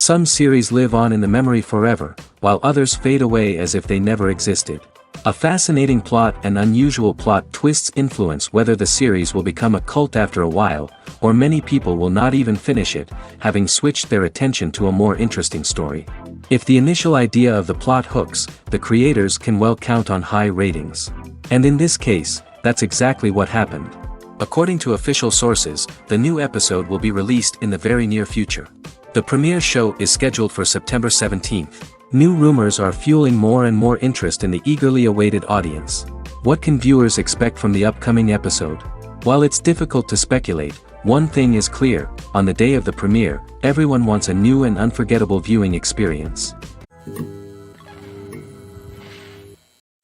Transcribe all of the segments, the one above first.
Some series live on in the memory forever, while others fade away as if they never existed. A fascinating plot and unusual plot twists influence whether the series will become a cult after a while, or many people will not even finish it, having switched their attention to a more interesting story. If the initial idea of the plot hooks, the creators can well count on high ratings. And in this case, that's exactly what happened. According to official sources, the new episode will be released in the very near future. The premiere show is scheduled for September 17th. New rumors are fueling more and more interest in the eagerly awaited audience. What can viewers expect from the upcoming episode? While it's difficult to speculate, one thing is clear: on the day of the premiere, everyone wants a new and unforgettable viewing experience.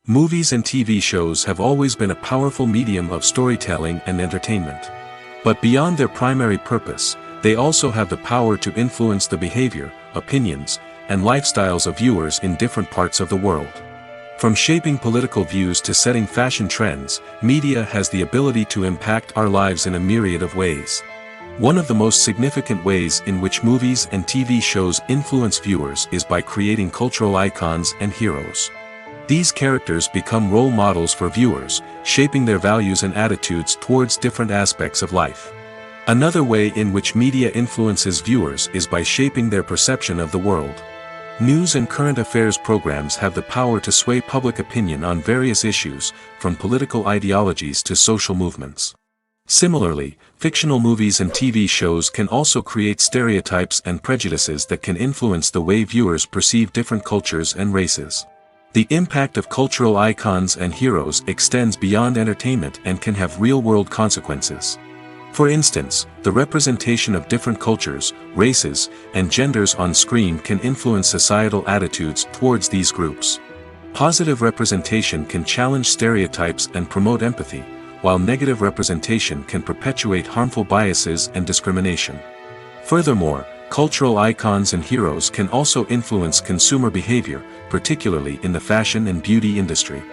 Movies and TV shows have always been a powerful medium of storytelling and entertainment. But beyond their primary purpose, they also have the power to influence the behavior, opinions, and lifestyles of viewers in different parts of the world. From shaping political views to setting fashion trends, media has the ability to impact our lives in a myriad of ways. One of the most significant ways in which movies and TV shows influence viewers is by creating cultural icons and heroes. These characters become role models for viewers, shaping their values and attitudes towards different aspects of life. Another way in which media influences viewers is by shaping their perception of the world. News and current affairs programs have the power to sway public opinion on various issues, from political ideologies to social movements. Similarly, fictional movies and TV shows can also create stereotypes and prejudices that can influence the way viewers perceive different cultures and races. The impact of cultural icons and heroes extends beyond entertainment and can have real-world consequences. For instance, the representation of different cultures, races, and genders on screen can influence societal attitudes towards these groups. Positive representation can challenge stereotypes and promote empathy, while negative representation can perpetuate harmful biases and discrimination. Furthermore, cultural icons and heroes can also influence consumer behavior, particularly in the fashion and beauty industry.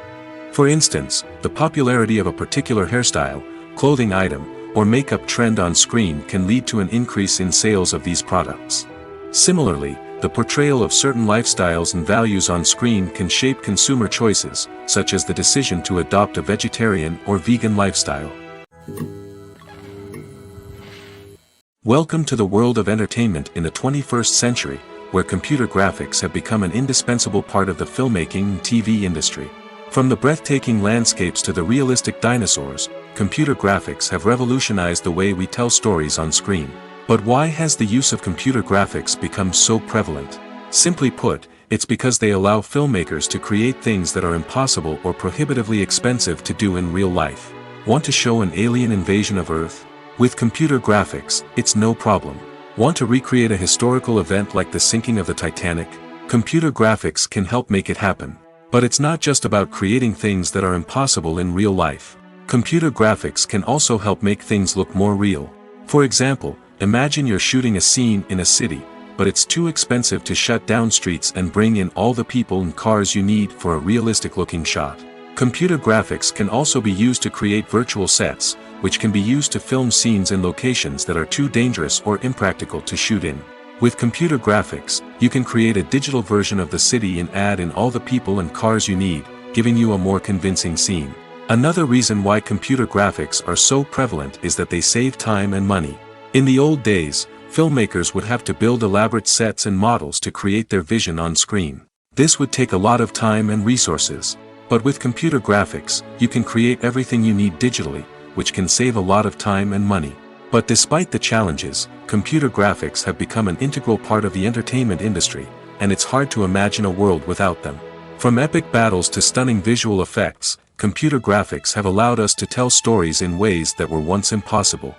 For instance, the popularity of a particular hairstyle, clothing item, or makeup trend on screen can lead to an increase in sales of these products. Similarly, the portrayal of certain lifestyles and values on screen can shape consumer choices, such as the decision to adopt a vegetarian or vegan lifestyle. Welcome to the world of entertainment in the 21st century, where computer graphics have become an indispensable part of the filmmaking and TV industry. From the breathtaking landscapes to the realistic dinosaurs, computer graphics have revolutionized the way we tell stories on screen. But why has the use of computer graphics become so prevalent? Simply put, it's because they allow filmmakers to create things that are impossible or prohibitively expensive to do in real life. Want to show an alien invasion of Earth? With computer graphics, it's no problem. Want to recreate a historical event like the sinking of the Titanic? Computer graphics can help make it happen. But it's not just about creating things that are impossible in real life. Computer graphics can also help make things look more real. For example, imagine you're shooting a scene in a city, but it's too expensive to shut down streets and bring in all the people and cars you need for a realistic-looking shot. Computer graphics can also be used to create virtual sets, which can be used to film scenes in locations that are too dangerous or impractical to shoot in. With computer graphics, you can create a digital version of the city and add in all the people and cars you need, giving you a more convincing scene. Another reason why computer graphics are so prevalent is that they save time and money. In the old days, filmmakers would have to build elaborate sets and models to create their vision on screen. This would take a lot of time and resources. But with computer graphics, you can create everything you need digitally, which can save a lot of time and money. But despite the challenges, computer graphics have become an integral part of the entertainment industry, and it's hard to imagine a world without them. From epic battles to stunning visual effects, computer graphics have allowed us to tell stories in ways that were once impossible.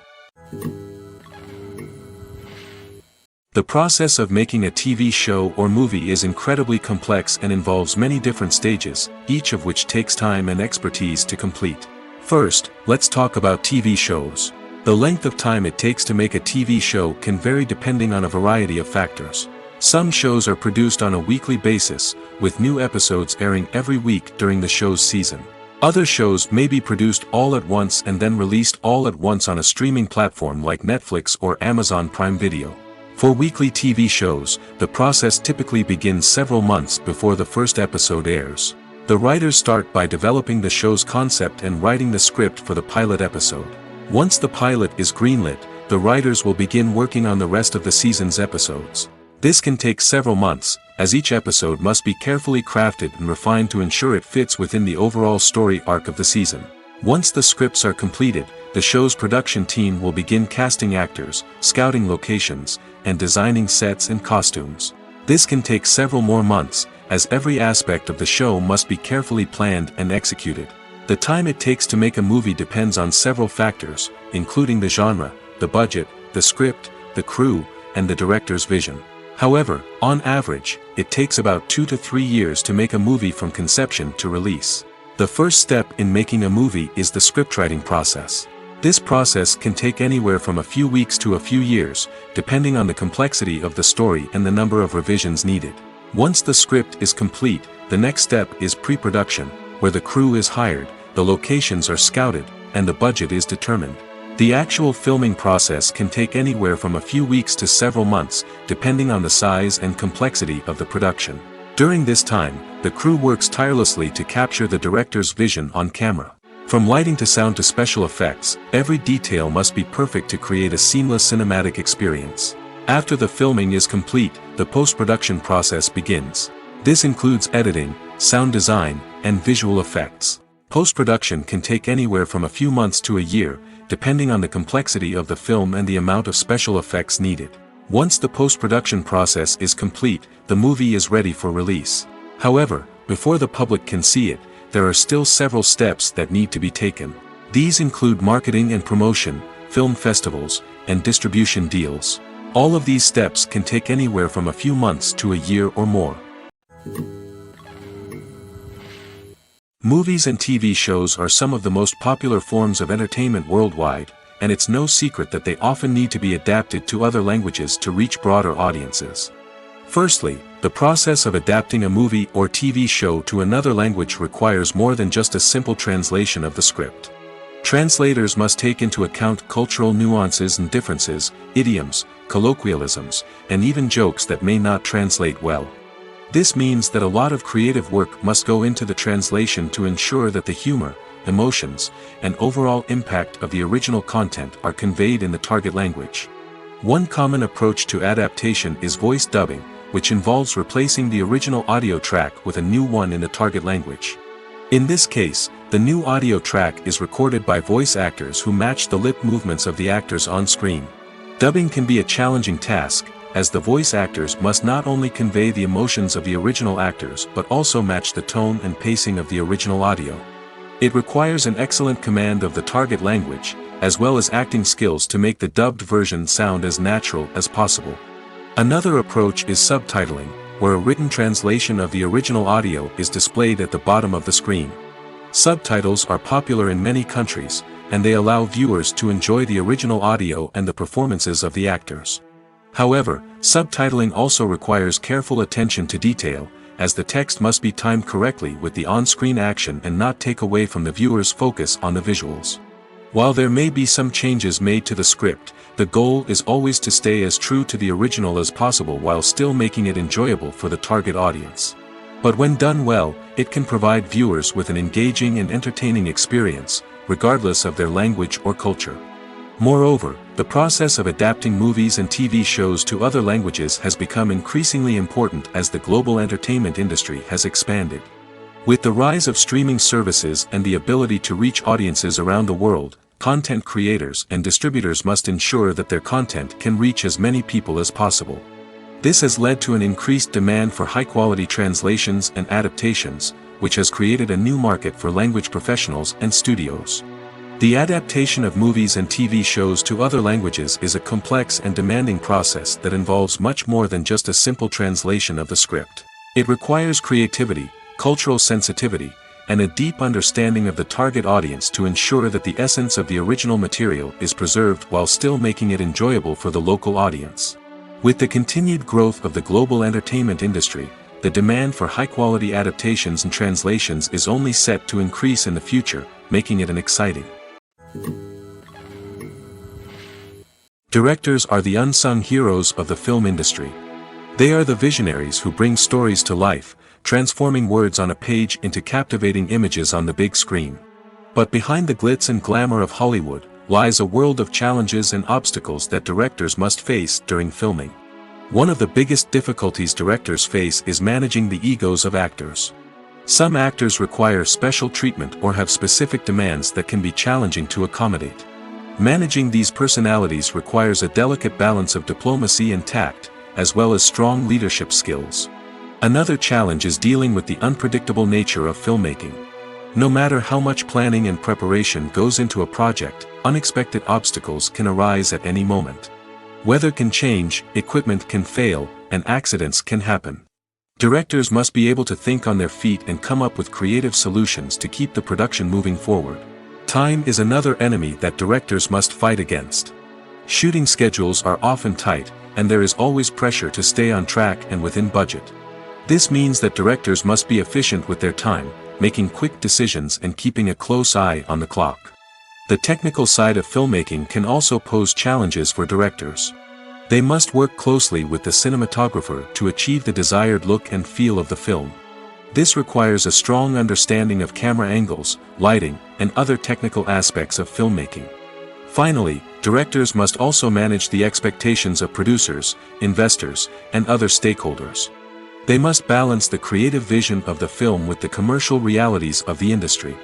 The process of making a TV show or movie is incredibly complex and involves many different stages, each of which takes time and expertise to complete. First, let's talk about TV shows. The length of time it takes to make a TV show can vary depending on a variety of factors. Some shows are produced on a weekly basis, with new episodes airing every week during the show's season. Other shows may be produced all at once and then released all at once on a streaming platform like Netflix or Amazon Prime Video. For weekly TV shows, the process typically begins several months before the first episode airs. The writers start by developing the show's concept and writing the script for the pilot episode. Once the pilot is greenlit, the writers will begin working on the rest of the season's episodes. This can take several months, as each episode must be carefully crafted and refined to ensure it fits within the overall story arc of the season. Once the scripts are completed, the show's production team will begin casting actors, scouting locations, and designing sets and costumes. This can take several more months, as every aspect of the show must be carefully planned and executed. The time it takes to make a movie depends on several factors, including the genre, the budget, the script, the crew, and the director's vision. However, on average, it takes about 2 to 3 years to make a movie from conception to release. The first step in making a movie is the scriptwriting process. This process can take anywhere from a few weeks to a few years, depending on the complexity of the story and the number of revisions needed. Once the script is complete, the next step is pre-production, where the crew is hired, the locations are scouted, and the budget is determined. The actual filming process can take anywhere from a few weeks to several months, depending on the size and complexity of the production. During this time, the crew works tirelessly to capture the director's vision on camera. From lighting to sound to special effects, every detail must be perfect to create a seamless cinematic experience. After the filming is complete, the post-production process begins. This includes editing, sound design, and visual effects. Post-production can take anywhere from a few months to a year, depending on the complexity of the film and the amount of special effects needed. Once the post-production process is complete, the movie is ready for release. However, before the public can see it, there are still several steps that need to be taken. These include marketing and promotion, film festivals, and distribution deals. All of these steps can take anywhere from a few months to a year or more. Movies and TV shows are some of the most popular forms of entertainment worldwide, and it's no secret that they often need to be adapted to other languages to reach broader audiences. Firstly, the process of adapting a movie or TV show to another language requires more than just a simple translation of the script. Translators must take into account cultural nuances and differences, idioms, colloquialisms, and even jokes that may not translate well. This means that a lot of creative work must go into the translation to ensure that the humor, emotions, and overall impact of the original content are conveyed in the target language. One common approach to adaptation is voice dubbing, which involves replacing the original audio track with a new one in the target language. In this case, the new audio track is recorded by voice actors who match the lip movements of the actors on screen. Dubbing can be a challenging task, as the voice actors must not only convey the emotions of the original actors but also match the tone and pacing of the original audio. It requires an excellent command of the target language, as well as acting skills to make the dubbed version sound as natural as possible. Another approach is subtitling, where a written translation of the original audio is displayed at the bottom of the screen. Subtitles are popular in many countries, and they allow viewers to enjoy the original audio and the performances of the actors. However, subtitling also requires careful attention to detail, as the text must be timed correctly with the on-screen action and not take away from the viewer's focus on the visuals. While there may be some changes made to the script, the goal is always to stay as true to the original as possible while still making it enjoyable for the target audience. But when done well, it can provide viewers with an engaging and entertaining experience, regardless of their language or culture. Moreover, the process of adapting movies and TV shows to other languages has become increasingly important as the global entertainment industry has expanded. With the rise of streaming services and the ability to reach audiences around the world, content creators and distributors must ensure that their content can reach as many people as possible. This has led to an increased demand for high-quality translations and adaptations, which has created a new market for language professionals and studios. The adaptation of movies and TV shows to other languages is a complex and demanding process that involves much more than just a simple translation of the script. It requires creativity, cultural sensitivity, and a deep understanding of the target audience to ensure that the essence of the original material is preserved while still making it enjoyable for the local audience. With the continued growth of the global entertainment industry, the demand for high-quality adaptations and translations is only set to increase in the future, making it an exciting Directors are the unsung heroes of the film industry. They are the visionaries who bring stories to life, transforming words on a page into captivating images on the big screen. But behind the glitz and glamour of Hollywood, lies a world of challenges and obstacles that directors must face during filming. One of the biggest difficulties directors face is managing the egos of actors. Some actors require special treatment or have specific demands that can be challenging to accommodate. Managing these personalities requires a delicate balance of diplomacy and tact, as well as strong leadership skills. Another challenge is dealing with the unpredictable nature of filmmaking. No matter how much planning and preparation goes into a project, unexpected obstacles can arise at any moment. Weather can change, equipment can fail, and accidents can happen. Directors must be able to think on their feet and come up with creative solutions to keep the production moving forward. Time is another enemy that directors must fight against. Shooting schedules are often tight, and there is always pressure to stay on track and within budget. This means that directors must be efficient with their time, making quick decisions and keeping a close eye on the clock. The technical side of filmmaking can also pose challenges for directors. They must work closely with the cinematographer to achieve the desired look and feel of the film. This requires a strong understanding of camera angles, lighting, and other technical aspects of filmmaking. Finally, directors must also manage the expectations of producers, investors, and other stakeholders. They must balance the creative vision of the film with the commercial realities of the industry.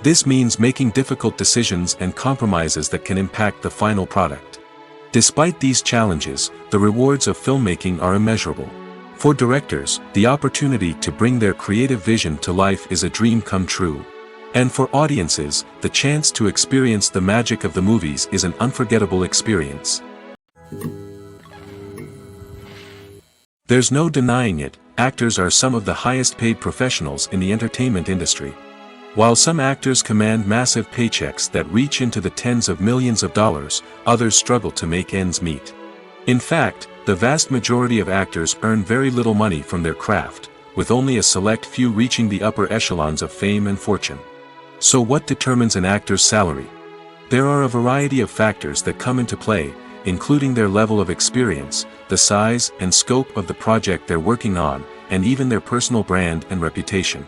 This means making difficult decisions and compromises that can impact the final product. Despite these challenges, the rewards of filmmaking are immeasurable. For directors, the opportunity to bring their creative vision to life is a dream come true. And for audiences, the chance to experience the magic of the movies is an unforgettable experience. There's no denying it, actors are some of the highest paid professionals in the entertainment industry. While some actors command massive paychecks that reach into the tens of millions of dollars, others struggle to make ends meet. In fact, the vast majority of actors earn very little money from their craft, with only a select few reaching the upper echelons of fame and fortune. So what determines an actor's salary? There are a variety of factors that come into play, including their level of experience, the size and scope of the project they're working on, and even their personal brand and reputation.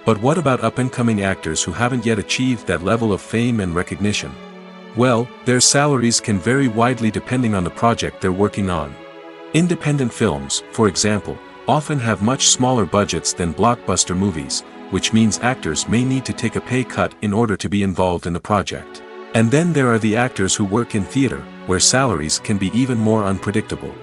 But what about up-and-coming actors who haven't yet achieved that level of fame and recognition? Well, their salaries can vary widely depending on the project they're working on. Independent films, for example, often have much smaller budgets than blockbuster movies, which means actors may need to take a pay cut in order to be involved in the project. And then there are the actors who work in theater, where salaries can be even more unpredictable.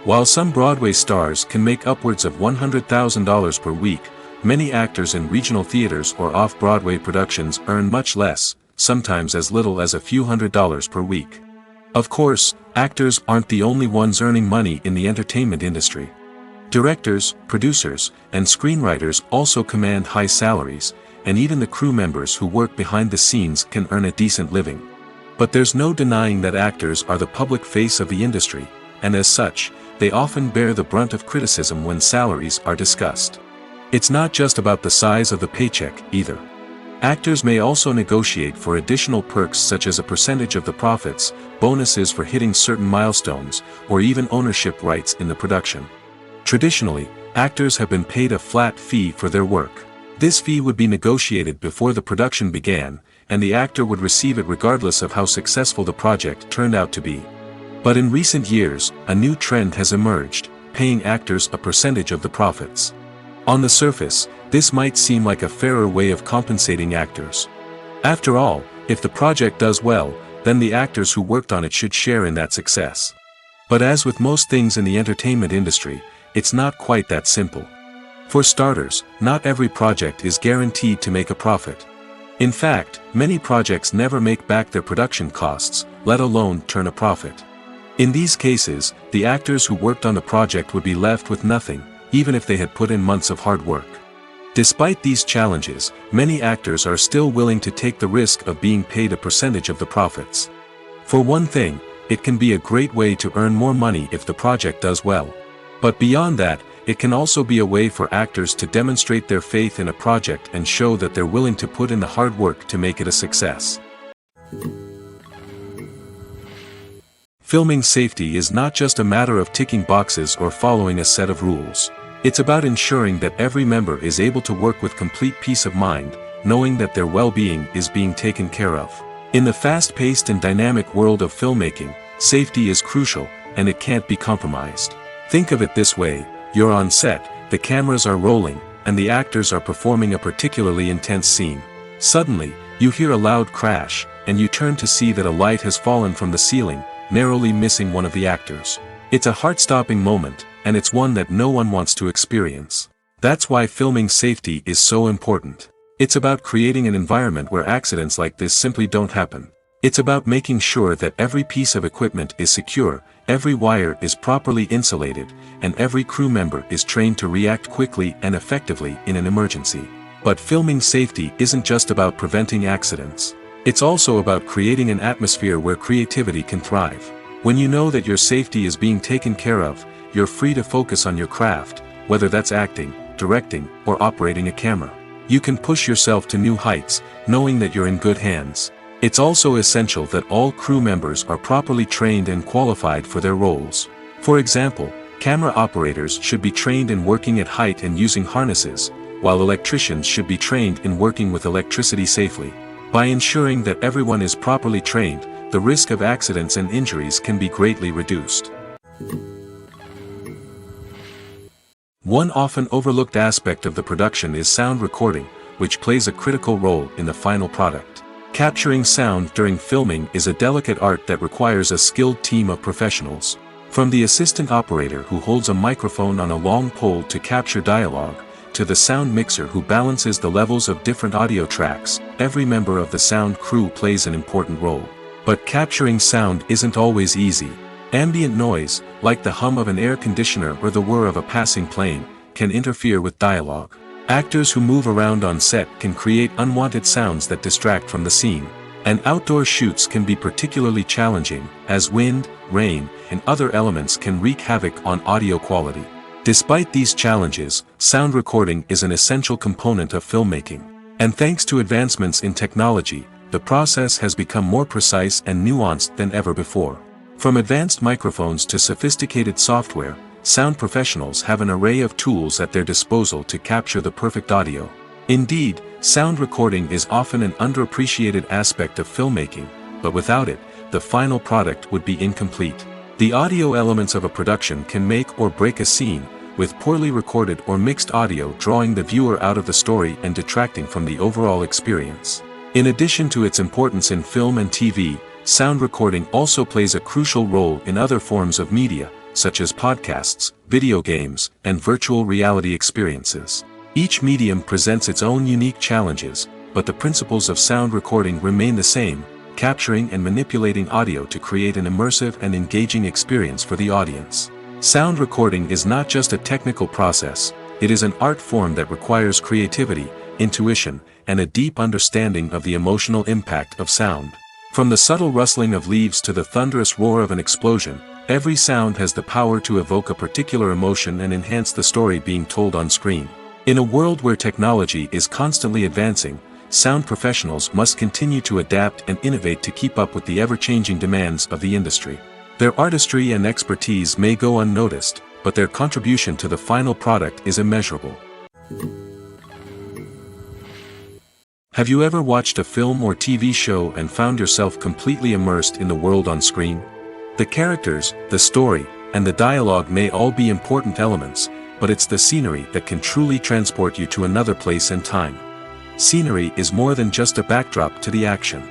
While some Broadway stars can make upwards of $100,000 per week, many actors in regional theaters or off-Broadway productions earn much less, sometimes as little as a few $100s per week. Of course, actors aren't the only ones earning money in the entertainment industry. Directors, producers, and screenwriters also command high salaries, and even the crew members who work behind the scenes can earn a decent living. But there's no denying that actors are the public face of the industry, and as such, they often bear the brunt of criticism when salaries are discussed. It's not just about the size of the paycheck, either. Actors may also negotiate for additional perks such as a percentage of the profits, bonuses for hitting certain milestones, or even ownership rights in the production. Traditionally, actors have been paid a flat fee for their work. This fee would be negotiated before the production began, and the actor would receive it regardless of how successful the project turned out to be. But in recent years, a new trend has emerged, paying actors a percentage of the profits. On the surface, this might seem like a fairer way of compensating actors. After all, if the project does well, then the actors who worked on it should share in that success. But as with most things in the entertainment industry, it's not quite that simple. For starters, not every project is guaranteed to make a profit. In fact, many projects never make back their production costs, let alone turn a profit. In these cases, the actors who worked on the project would be left with nothing, even if they had put in months of hard work. Despite these challenges, many actors are still willing to take the risk of being paid a percentage of the profits. For one thing, it can be a great way to earn more money if the project does well. But beyond that, it can also be a way for actors to demonstrate their faith in a project and show that they're willing to put in the hard work to make it a success. Filming safety is not just a matter of ticking boxes or following a set of rules. It's about ensuring that every member is able to work with complete peace of mind, knowing that their well-being is being taken care of. In the fast-paced and dynamic world of filmmaking, safety is crucial, and it can't be compromised. Think of it this way: you're on set, the cameras are rolling, and the actors are performing a particularly intense scene. Suddenly, you hear a loud crash, and you turn to see that a light has fallen from the ceiling, narrowly missing one of the actors. It's a heart-stopping moment, and it's one that no one wants to experience. That's why filming safety is so important. It's about creating an environment where accidents like this simply don't happen. It's about making sure that every piece of equipment is secure, every wire is properly insulated, and every crew member is trained to react quickly and effectively in an emergency. But filming safety isn't just about preventing accidents. It's also about creating an atmosphere where creativity can thrive. When you know that your safety is being taken care of, you're free to focus on your craft, whether that's acting, directing, or operating a camera. You can push yourself to new heights, knowing that you're in good hands. It's also essential that all crew members are properly trained and qualified for their roles. For example, camera operators should be trained in working at height and using harnesses, while electricians should be trained in working with electricity safely. By ensuring that everyone is properly trained, the risk of accidents and injuries can be greatly reduced. One often overlooked aspect of the production is sound recording, which plays a critical role in the final product. Capturing sound during filming is a delicate art that requires a skilled team of professionals. From the assistant operator who holds a microphone on a long pole to capture dialogue, to the sound mixer who balances the levels of different audio tracks, every member of the sound crew plays an important role. But capturing sound isn't always easy. Ambient noise, like the hum of an air conditioner or the whir of a passing plane, can interfere with dialogue. Actors who move around on set can create unwanted sounds that distract from the scene. And outdoor shoots can be particularly challenging, as wind, rain, and other elements can wreak havoc on audio quality. Despite these challenges, sound recording is an essential component of filmmaking. And thanks to advancements in technology, the process has become more precise and nuanced than ever before. From advanced microphones to sophisticated software, sound professionals have an array of tools at their disposal to capture the perfect audio. Indeed, sound recording is often an underappreciated aspect of filmmaking, but without it, the final product would be incomplete. The audio elements of a production can make or break a scene, with poorly recorded or mixed audio drawing the viewer out of the story and detracting from the overall experience. In addition to its importance in film and TV, sound recording also plays a crucial role in other forms of media, such as podcasts, video games, and virtual reality experiences. Each medium presents its own unique challenges, but the principles of sound recording remain the same: capturing and manipulating audio to create an immersive and engaging experience for the audience. Sound recording is not just a technical process, it is an art form that requires creativity, intuition, and a deep understanding of the emotional impact of sound. From the subtle rustling of leaves to the thunderous roar of an explosion, every sound has the power to evoke a particular emotion and enhance the story being told on screen. In a world where technology is constantly advancing, sound professionals must continue to adapt and innovate to keep up with the ever-changing demands of the industry. Their artistry and expertise may go unnoticed, but their contribution to the final product is immeasurable. Have you ever watched a film or TV show and found yourself completely immersed in the world on screen? The characters, the story, and the dialogue may all be important elements, but it's the scenery that can truly transport you to another place and time. Scenery is more than just a backdrop to the action.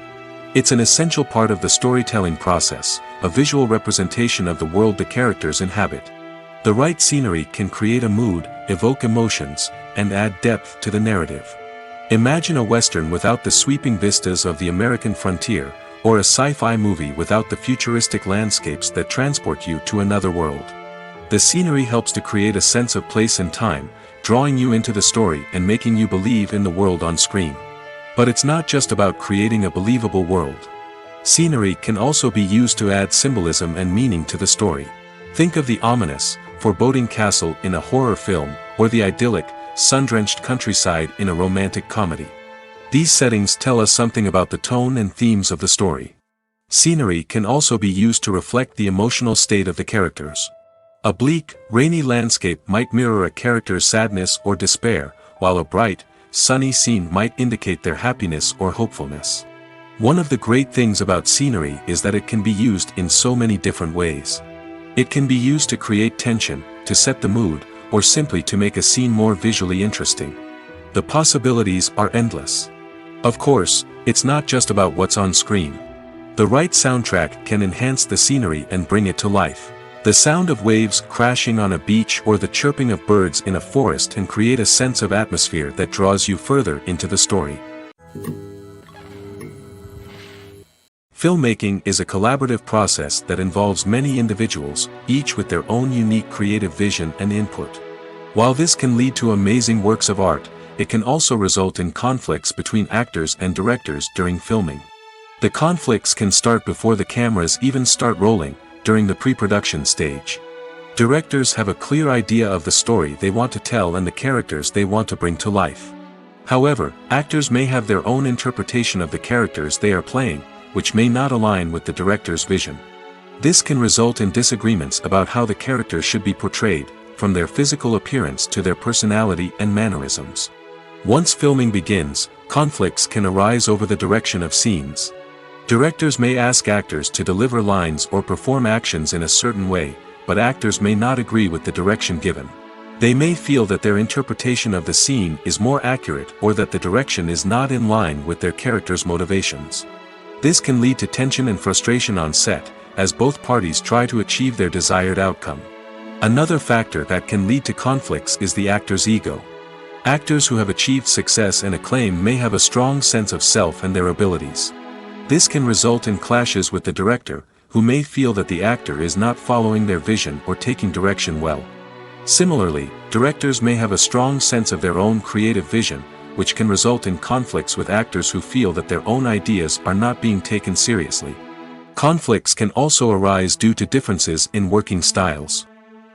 It's an essential part of the storytelling process, a visual representation of the world the characters inhabit. The right scenery can create a mood, evoke emotions, and add depth to the narrative. Imagine a Western without the sweeping vistas of the American frontier, or a sci-fi movie without the futuristic landscapes that transport you to another world. The scenery helps to create a sense of place and time, drawing you into the story and making you believe in the world on screen. But it's not just about creating a believable world. Scenery can also be used to add symbolism and meaning to the story. Think of the ominous, foreboding castle in a horror film, or the idyllic, sun-drenched countryside in a romantic comedy. These settings tell us something about the tone and themes of the story. Scenery can also be used to reflect the emotional state of the characters. A bleak, rainy landscape might mirror a character's sadness or despair, while a bright, sunny scene might indicate their happiness or hopefulness. One of the great things about scenery is that it can be used in so many different ways. It can be used to create tension, to set the mood, or simply to make a scene more visually interesting. The possibilities are endless. Of course, it's not just about what's on screen. The right soundtrack can enhance the scenery and bring it to life. The sound of waves crashing on a beach or the chirping of birds in a forest can create a sense of atmosphere that draws you further into the story. Filmmaking is a collaborative process that involves many individuals, each with their own unique creative vision and input. While this can lead to amazing works of art, it can also result in conflicts between actors and directors during filming. The conflicts can start before the cameras even start rolling, during the pre-production stage. Directors have a clear idea of the story they want to tell and the characters they want to bring to life. However, actors may have their own interpretation of the characters they are playing, which may not align with the director's vision. This can result in disagreements about how the characters should be portrayed, from their physical appearance to their personality and mannerisms. Once filming begins, conflicts can arise over the direction of scenes. Directors may ask actors to deliver lines or perform actions in a certain way, but actors may not agree with the direction given. They may feel that their interpretation of the scene is more accurate or that the direction is not in line with their character's motivations. This can lead to tension and frustration on set, as both parties try to achieve their desired outcome. Another factor that can lead to conflicts is the actor's ego. Actors who have achieved success and acclaim may have a strong sense of self and their abilities. This can result in clashes with the director, who may feel that the actor is not following their vision or taking direction well. Similarly, directors may have a strong sense of their own creative vision, which can result in conflicts with actors who feel that their own ideas are not being taken seriously. Conflicts can also arise due to differences in working styles.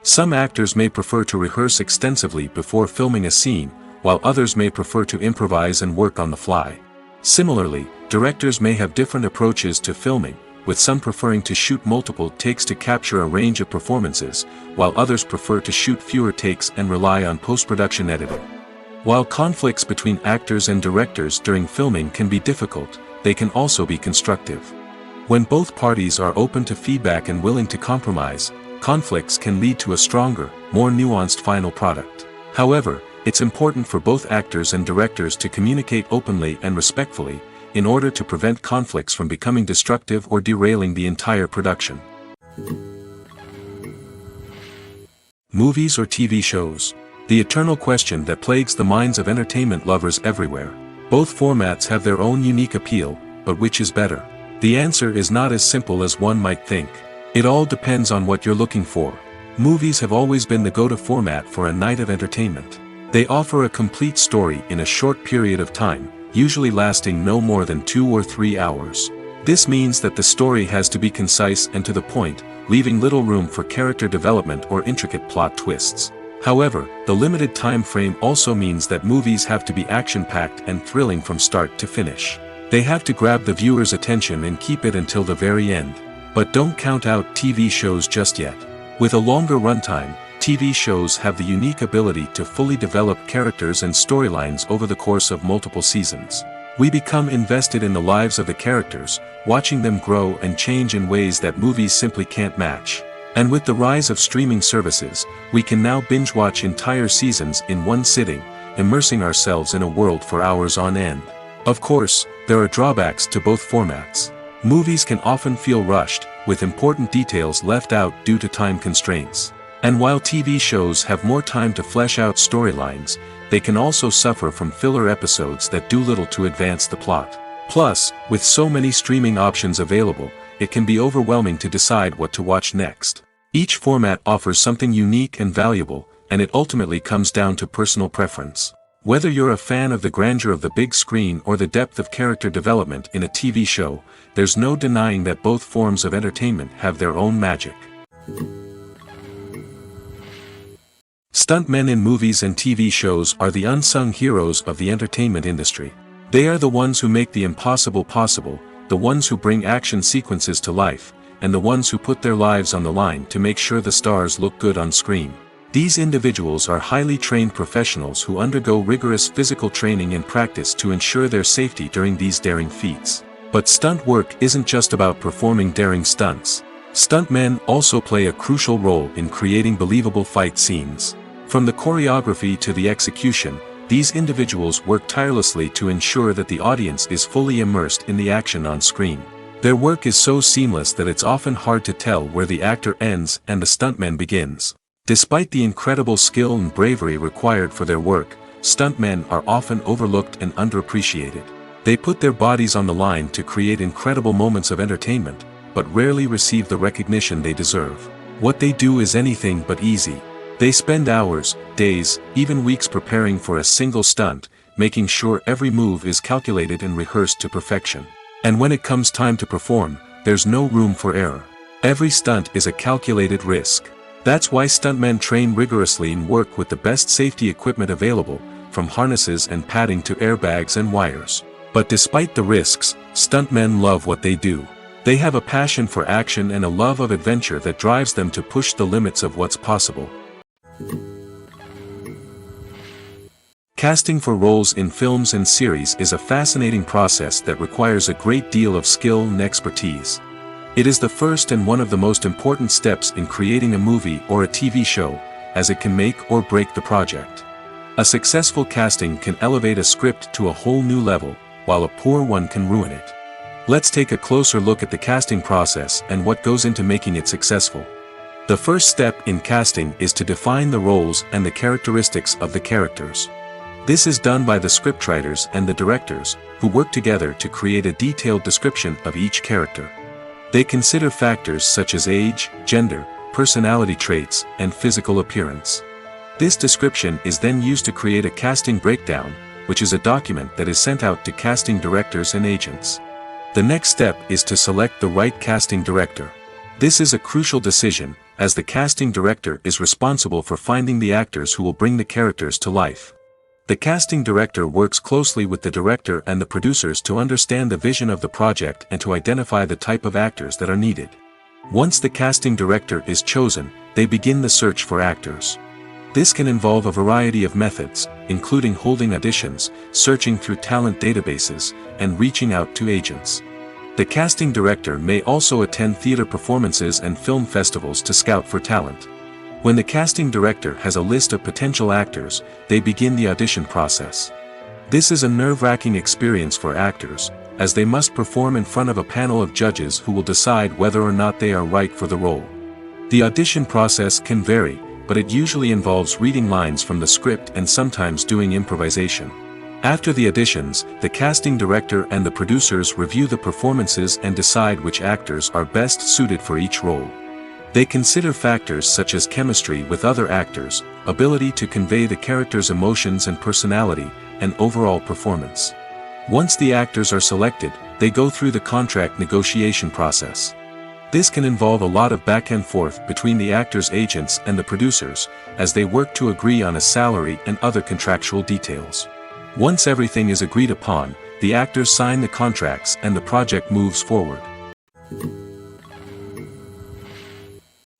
Some actors may prefer to rehearse extensively before filming a scene, while others may prefer to improvise and work on the fly. Similarly, directors may have different approaches to filming, with some preferring to shoot multiple takes to capture a range of performances, while others prefer to shoot fewer takes and rely on post-production editing. While conflicts between actors and directors during filming can be difficult, they can also be constructive. When both parties are open to feedback and willing to compromise, conflicts can lead to a stronger, more nuanced final product. However, it's important for both actors and directors to communicate openly and respectfully, in order to prevent conflicts from becoming destructive or derailing the entire production. Movies or TV shows? The eternal question that plagues the minds of entertainment lovers everywhere. Both formats have their own unique appeal, but which is better? The answer is not as simple as one might think. It all depends on what you're looking for. Movies have always been the go-to format for a night of entertainment. They offer a complete story in a short period of time, usually lasting no more than 2 or 3 hours. This means that the story has to be concise and to the point, leaving little room for character development or intricate plot twists. However, the limited time frame also means that movies have to be action-packed and thrilling from start to finish. They have to grab the viewer's attention and keep it until the very end. But don't count out TV shows just yet. With a longer runtime, TV shows have the unique ability to fully develop characters and storylines over the course of multiple seasons. We become invested in the lives of the characters, watching them grow and change in ways that movies simply can't match. And with the rise of streaming services, we can now binge-watch entire seasons in one sitting, immersing ourselves in a world for hours on end. Of course, there are drawbacks to both formats. Movies can often feel rushed, with important details left out due to time constraints. And while TV shows have more time to flesh out storylines, they can also suffer from filler episodes that do little to advance the plot. Plus, with so many streaming options available, it can be overwhelming to decide what to watch next. Each format offers something unique and valuable, and it ultimately comes down to personal preference. Whether you're a fan of the grandeur of the big screen or the depth of character development in a TV show, there's no denying that both forms of entertainment have their own magic. Stuntmen in movies and TV shows are the unsung heroes of the entertainment industry. They are the ones who make the impossible possible, the ones who bring action sequences to life, and the ones who put their lives on the line to make sure the stars look good on screen. These individuals are highly trained professionals who undergo rigorous physical training and practice to ensure their safety during these daring feats. But stunt work isn't just about performing daring stunts. Stuntmen also play a crucial role in creating believable fight scenes. From the choreography to the execution, these individuals work tirelessly to ensure that the audience is fully immersed in the action on screen. Their work is so seamless that it's often hard to tell where the actor ends and the stuntman begins. Despite the incredible skill and bravery required for their work, stuntmen are often overlooked and underappreciated. They put their bodies on the line to create incredible moments of entertainment, but rarely receive the recognition they deserve. What they do is anything but easy. They spend hours, days, even weeks preparing for a single stunt, making sure every move is calculated and rehearsed to perfection. And when it comes time to perform, there's no room for error. Every stunt is a calculated risk. That's why stuntmen train rigorously and work with the best safety equipment available, from harnesses and padding to airbags and wires. But despite the risks, stuntmen love what they do. They have a passion for action and a love of adventure that drives them to push the limits of what's possible. Casting for roles in films and series is a fascinating process that requires a great deal of skill and expertise. It is the first and one of the most important steps in creating a movie or a TV show, as it can make or break the project. A successful casting can elevate a script to a whole new level, while a poor one can ruin it. Let's take a closer look at the casting process and what goes into making it successful. The first step in casting is to define the roles and the characteristics of the characters. This is done by the scriptwriters and the directors, who work together to create a detailed description of each character. They consider factors such as age, gender, personality traits, and physical appearance. This description is then used to create a casting breakdown, which is a document that is sent out to casting directors and agents. The next step is to select the right casting director. This is a crucial decision, as the casting director is responsible for finding the actors who will bring the characters to life. The casting director works closely with the director and the producers to understand the vision of the project and to identify the type of actors that are needed. Once the casting director is chosen, they begin the search for actors. This can involve a variety of methods, including holding auditions, searching through talent databases, and reaching out to agents. The casting director may also attend theater performances and film festivals to scout for talent. When the casting director has a list of potential actors, they begin the audition process. This is a nerve-wracking experience for actors, as they must perform in front of a panel of judges who will decide whether or not they are right for the role. The audition process can vary, but it usually involves reading lines from the script and sometimes doing improvisation. After the auditions, the casting director and the producers review the performances and decide which actors are best suited for each role. They consider factors such as chemistry with other actors, ability to convey the character's emotions and personality, and overall performance. Once the actors are selected, they go through the contract negotiation process. This can involve a lot of back and forth between the actors' agents and the producers, as they work to agree on a salary and other contractual details. Once everything is agreed upon, the actors sign the contracts and the project moves forward.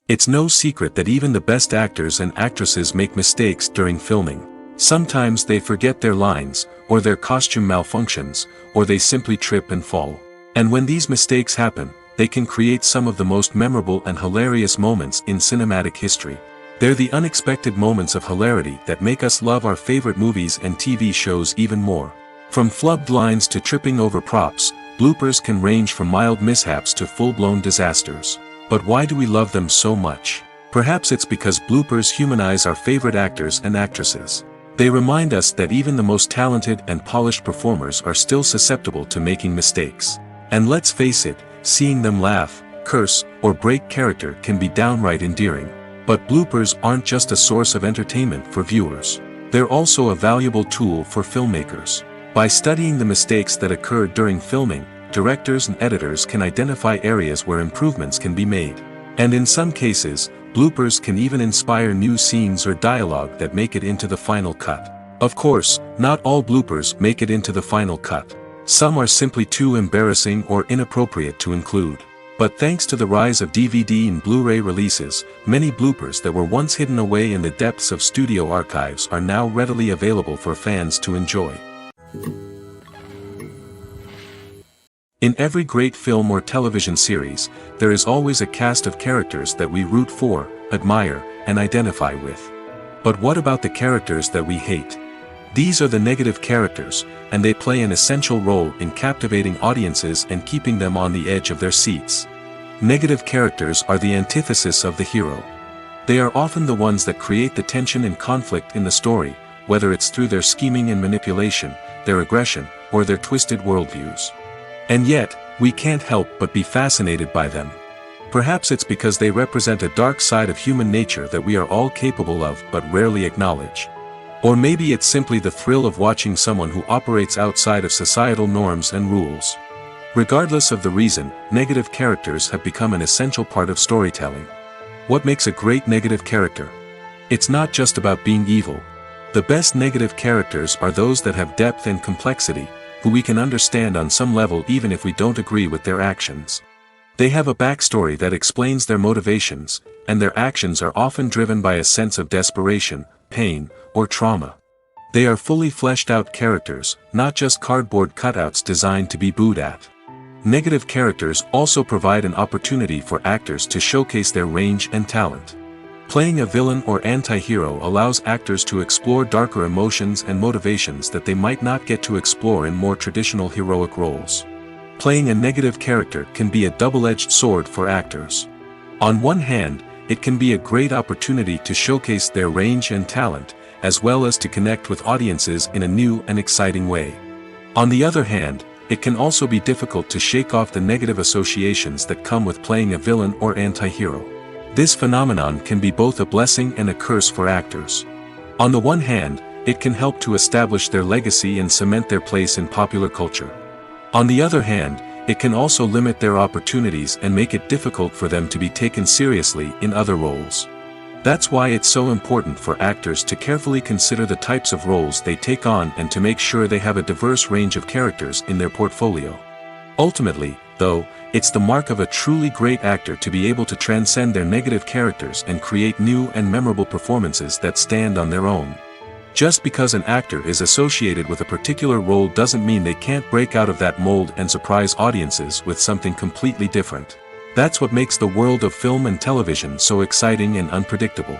It's no secret that even the best actors and actresses make mistakes during filming. Sometimes they forget their lines, or their costume malfunctions, or they simply trip and fall. And when these mistakes happen, they can create some of the most memorable and hilarious moments in cinematic history. They're the unexpected moments of hilarity that make us love our favorite movies and TV shows even more. From flubbed lines to tripping over props, bloopers can range from mild mishaps to full-blown disasters. But why do we love them so much? Perhaps it's because bloopers humanize our favorite actors and actresses. They remind us that even the most talented and polished performers are still susceptible to making mistakes. And let's face it, seeing them laugh, curse, or break character can be downright endearing. But bloopers aren't just a source of entertainment for viewers. They're also a valuable tool for filmmakers. By studying the mistakes that occurred during filming, directors and editors can identify areas where improvements can be made. And in some cases, bloopers can even inspire new scenes or dialogue that make it into the final cut. Of course, not all bloopers make it into the final cut. Some are simply too embarrassing or inappropriate to include. But thanks to the rise of DVD and Blu-ray releases, many bloopers that were once hidden away in the depths of studio archives are now readily available for fans to enjoy. In every great film or television series, there is always a cast of characters that we root for, admire, and identify with. But what about the characters that we hate? These are the negative characters, and they play an essential role in captivating audiences and keeping them on the edge of their seats. Negative characters are the antithesis of the hero. They are often the ones that create the tension and conflict in the story, whether it's through their scheming and manipulation, their aggression, or their twisted worldviews. And yet, we can't help but be fascinated by them. Perhaps it's because they represent a dark side of human nature that we are all capable of but rarely acknowledge. Or maybe it's simply the thrill of watching someone who operates outside of societal norms and rules. Regardless of the reason, negative characters have become an essential part of storytelling. What makes a great negative character? It's not just about being evil. The best negative characters are those that have depth and complexity, who we can understand on some level even if we don't agree with their actions. They have a backstory that explains their motivations, and their actions are often driven by a sense of desperation, pain, or trauma. They are fully fleshed out characters, not just cardboard cutouts designed to be booed at. Negative characters also provide an opportunity for actors to showcase their range and talent. Playing a villain or anti-hero allows actors to explore darker emotions and motivations that they might not get to explore in more traditional heroic roles. Playing a negative character can be a double-edged sword for actors. On one hand, it can be a great opportunity to showcase their range and talent, as well as to connect with audiences in a new and exciting way. On the other hand, it can also be difficult to shake off the negative associations that come with playing a villain or anti-hero. This phenomenon can be both a blessing and a curse for actors. On the one hand, it can help to establish their legacy and cement their place in popular culture. On the other hand, it can also limit their opportunities and make it difficult for them to be taken seriously in other roles. That's why it's so important for actors to carefully consider the types of roles they take on and to make sure they have a diverse range of characters in their portfolio. Ultimately, though, it's the mark of a truly great actor to be able to transcend their negative characters and create new and memorable performances that stand on their own. Just because an actor is associated with a particular role doesn't mean they can't break out of that mold and surprise audiences with something completely different. That's what makes the world of film and television so exciting and unpredictable.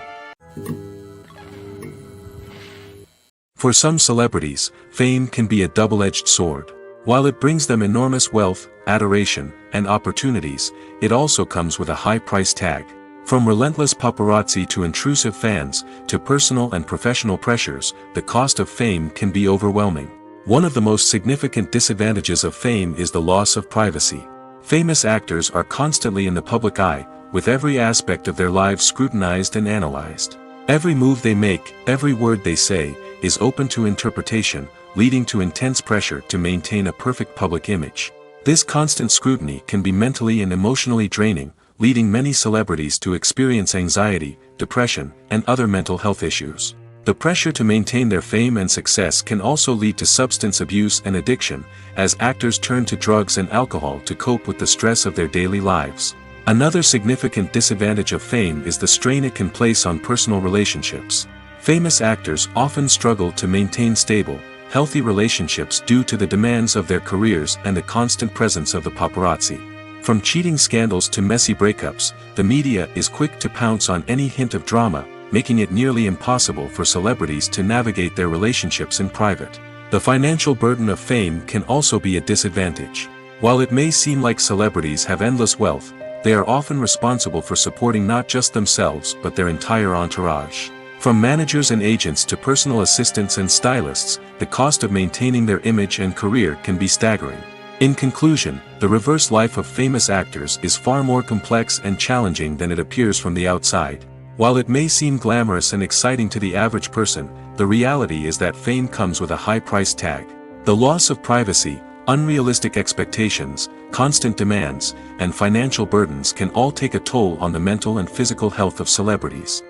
For some celebrities, fame can be a double-edged sword. While it brings them enormous wealth, adoration, and opportunities, it also comes with a high price tag. From relentless paparazzi to intrusive fans, to personal and professional pressures, the cost of fame can be overwhelming. One of the most significant disadvantages of fame is the loss of privacy. Famous actors are constantly in the public eye, with every aspect of their lives scrutinized and analyzed. Every move they make, every word they say, is open to interpretation, leading to intense pressure to maintain a perfect public image. This constant scrutiny can be mentally and emotionally draining, leading many celebrities to experience anxiety, depression, and other mental health issues. The pressure to maintain their fame and success can also lead to substance abuse and addiction, as actors turn to drugs and alcohol to cope with the stress of their daily lives. Another significant disadvantage of fame is the strain it can place on personal relationships. Famous actors often struggle to maintain stable, healthy relationships due to the demands of their careers and the constant presence of the paparazzi. From cheating scandals to messy breakups, the media is quick to pounce on any hint of drama, making it nearly impossible for celebrities to navigate their relationships in private. The financial burden of fame can also be a disadvantage. While it may seem like celebrities have endless wealth, they are often responsible for supporting not just themselves but their entire entourage. From managers and agents to personal assistants and stylists, the cost of maintaining their image and career can be staggering. In conclusion, the reverse life of famous actors is far more complex and challenging than it appears from the outside. While it may seem glamorous and exciting to the average person, the reality is that fame comes with a high price tag. The loss of privacy, unrealistic expectations, constant demands, and financial burdens can all take a toll on the mental and physical health of celebrities.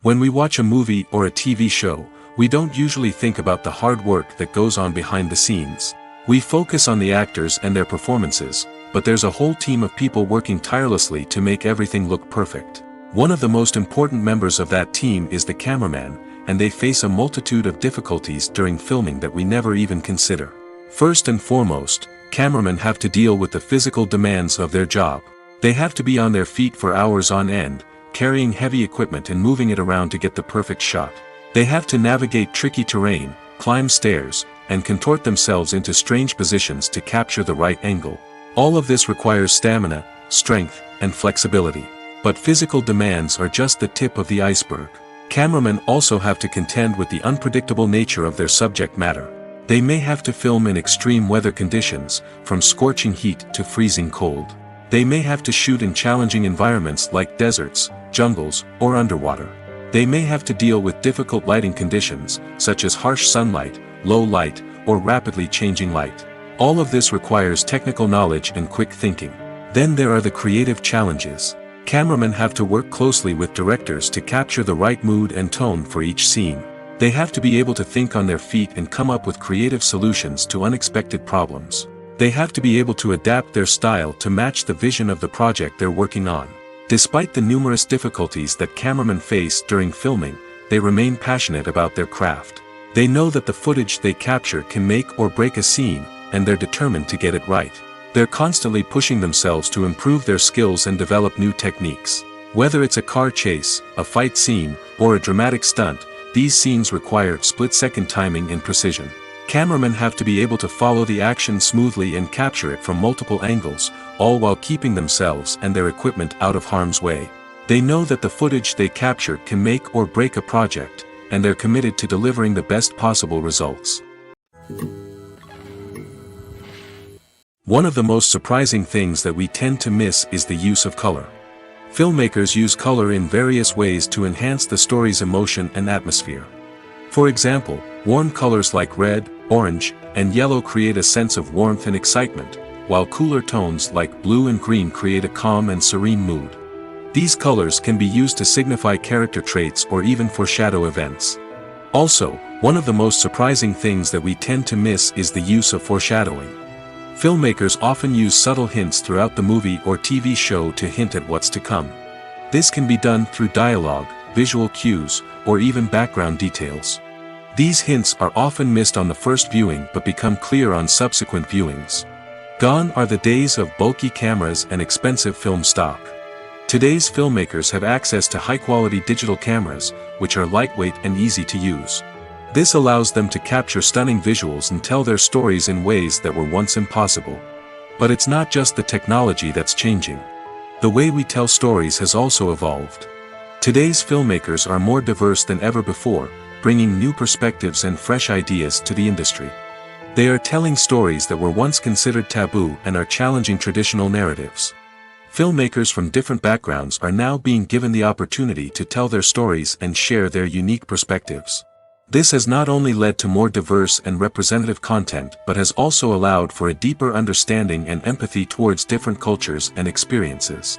When we watch a movie or a TV show, we don't usually think about the hard work that goes on behind the scenes. We focus on the actors and their performances, but there's a whole team of people working tirelessly to make everything look perfect. One of the most important members of that team is the cameraman, and they face a multitude of difficulties during filming that we never even consider. First and foremost, cameramen have to deal with the physical demands of their job. They have to be on their feet for hours on end, carrying heavy equipment and moving it around to get the perfect shot. They have to navigate tricky terrain, climb stairs, and contort themselves into strange positions to capture the right angle. All of this requires stamina, strength, and flexibility. But physical demands are just the tip of the iceberg. Cameramen also have to contend with the unpredictable nature of their subject matter. They may have to film in extreme weather conditions, from scorching heat to freezing cold. They may have to shoot in challenging environments like deserts, jungles, or underwater. They may have to deal with difficult lighting conditions, such as harsh sunlight, low light, or rapidly changing light. All of this requires technical knowledge and quick thinking. Then there are the creative challenges. Cameramen have to work closely with directors to capture the right mood and tone for each scene. They have to be able to think on their feet and come up with creative solutions to unexpected problems. They have to be able to adapt their style to match the vision of the project they're working on. Despite the numerous difficulties that cameramen face during filming, they remain passionate about their craft. They know that the footage they capture can make or break a scene, and they're determined to get it right. They're constantly pushing themselves to improve their skills and develop new techniques. Whether it's a car chase, a fight scene, or a dramatic stunt, these scenes require split-second timing and precision. Cameramen have to be able to follow the action smoothly and capture it from multiple angles, all while keeping themselves and their equipment out of harm's way. They know that the footage they capture can make or break a project, and they're committed to delivering the best possible results. One of the most surprising things that we tend to miss is the use of color. Filmmakers use color in various ways to enhance the story's emotion and atmosphere. For example, warm colors like red, orange, and yellow create a sense of warmth and excitement, while cooler tones like blue and green create a calm and serene mood. These colors can be used to signify character traits or even foreshadow events. Also, one of the most surprising things that we tend to miss is the use of foreshadowing. Filmmakers often use subtle hints throughout the movie or TV show to hint at what's to come. This can be done through dialogue, visual cues, or even background details. These hints are often missed on the first viewing but become clear on subsequent viewings. Gone are the days of bulky cameras and expensive film stock. Today's filmmakers have access to high-quality digital cameras, which are lightweight and easy to use. This allows them to capture stunning visuals and tell their stories in ways that were once impossible. But it's not just the technology that's changing. The way we tell stories has also evolved. Today's filmmakers are more diverse than ever before, bringing new perspectives and fresh ideas to the industry. They are telling stories that were once considered taboo and are challenging traditional narratives. Filmmakers from different backgrounds are now being given the opportunity to tell their stories and share their unique perspectives. This has not only led to more diverse and representative content but has also allowed for a deeper understanding and empathy towards different cultures and experiences.